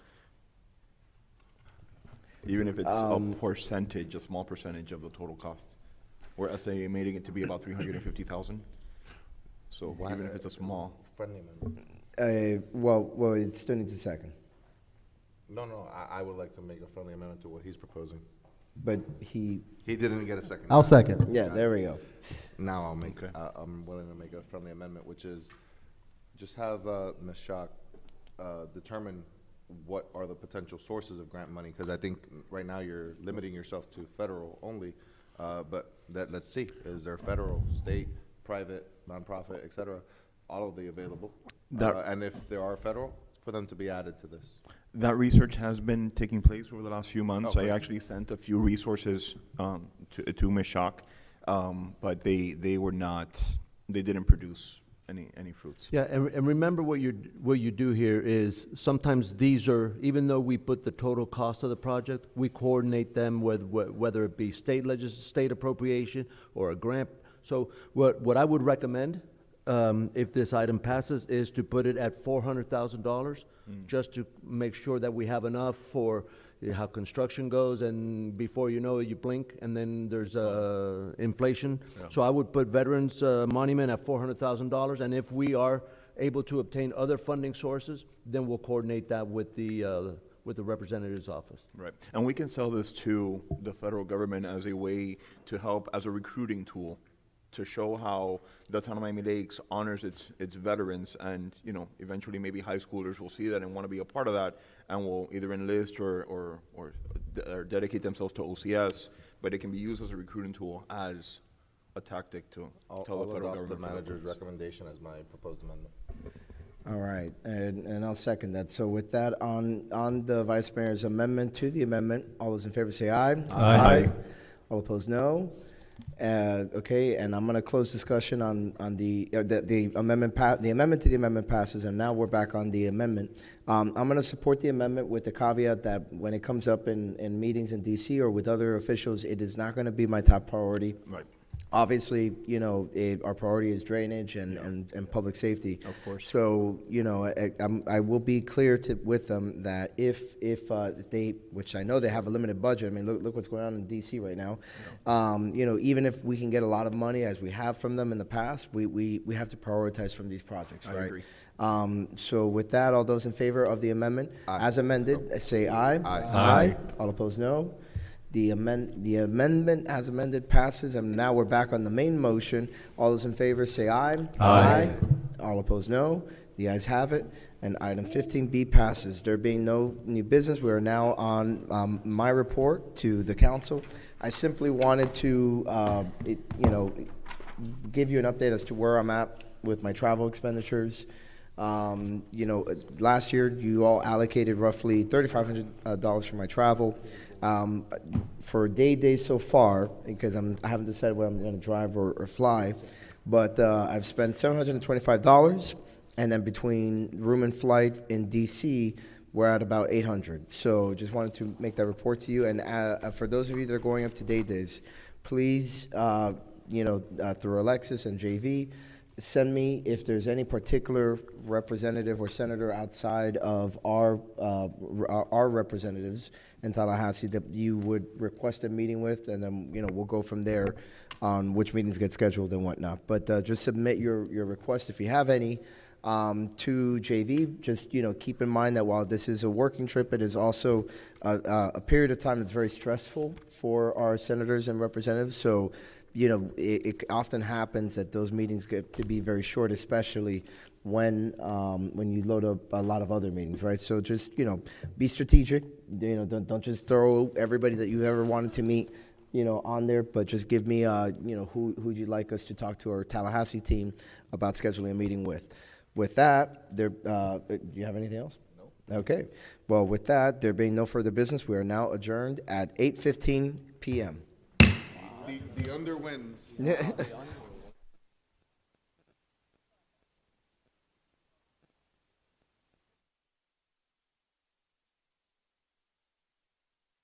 Even if it's a percentage, a small percentage of the total cost. We're estimating it to be about 350,000. So even if it's a small. Friendly amendment. Well, it still needs a second. No, I would like to make a friendly amendment to what he's proposing. But he didn't get a second. I'll second. Yeah, there we go. Now I'll make, I'm willing to make a friendly amendment, which is just have Ms. Schock determine what are the potential sources of grant money, because I think right now you're limiting yourself to federal only, but let's see, is there federal, state, private, nonprofit, et cetera, all of the available? And if there are federal, for them to be added to this. That research has been taking place over the last few months. Okay. I actually sent a few resources to Ms. Schock, but they didn't produce any fruits. Yeah, and remember what you do here is sometimes these are, even though we put the total cost of the project, we coordinate them with whether it be state appropriation or a grant. So what I would recommend, if this item passes, is to put it at $400,000, just to make sure that we have enough for how construction goes, and before you know it, you blink, and then there's inflation. Yeah. So I would put Veterans Monument at $400,000, and if we are able to obtain other funding sources, then we'll coordinate that with the representative's office. Right, and we can sell this to the federal government as a way to help, as a recruiting tool, to show how the town of Miami Lakes honors its veterans, and eventually maybe high schoolers will see that and want to be a part of that, and will either enlist or dedicate themselves to OCS. But it can be used as a recruiting tool, as a tactic to tell the federal government. The manager's recommendation as my proposed amendment. All right, and I'll second that. So with that, on the Vice Mayor's amendment to the amendment, all those in favor say aye. Aye. All opposed, no. Okay, and I'm going to close discussion on the amendment. The amendment to the amendment passes, and now we're back on the amendment. I'm going to support the amendment with the caveat that when it comes up in meetings in D.C. or with other officials, it is not going to be my top priority. Right. Obviously, our priority is drainage and public safety. Of course. So, I will be clear with them that if they, which I know they have a limited budget. I mean, look what's going on in D.C. right now. Yeah. Even if we can get a lot of money as we have from them in the past, we have to prioritize from these projects, right? I agree. So with that, all those in favor of the amendment as amended, say aye. Aye. All opposed, no. The amendment as amended passes, and now we're back on the main motion. All those in favor say aye. Aye. All opposed, no. The ayes have it, and item 15B passes. There being no new business, we are now on my report to the council. I simply wanted to, give you an update as to where I'm at with my travel expenditures. Last year you all allocated roughly $3,500 for my travel. For days so far, because I haven't decided whether I'm going to drive or fly, but I've spent $725, and then between room and flight in D.C., we're at about $800. So just wanted to make that report to you. And for those of you that are going up to days, please, through Alexis and JV, send me if there's any particular representative or senator outside of our representatives in Tallahassee that you would request a meeting with, and then we'll go from there on which meetings get scheduled and whatnot. But just submit your request if you have any to JV. Just keep in mind that while this is a working trip, it is also a period of time that's very stressful for our senators and representatives. So it often happens that those meetings get to be very short, especially when you load up a lot of other meetings, right? So just be strategic. Don't just throw everybody that you ever wanted to meet on there, but just give me who'd you like us to talk to, our Tallahassee team about scheduling a meeting with. With that, do you have anything else? No. Okay. Well, with that, there being no further business, we are now adjourned at 8:15 p.m. The under wins.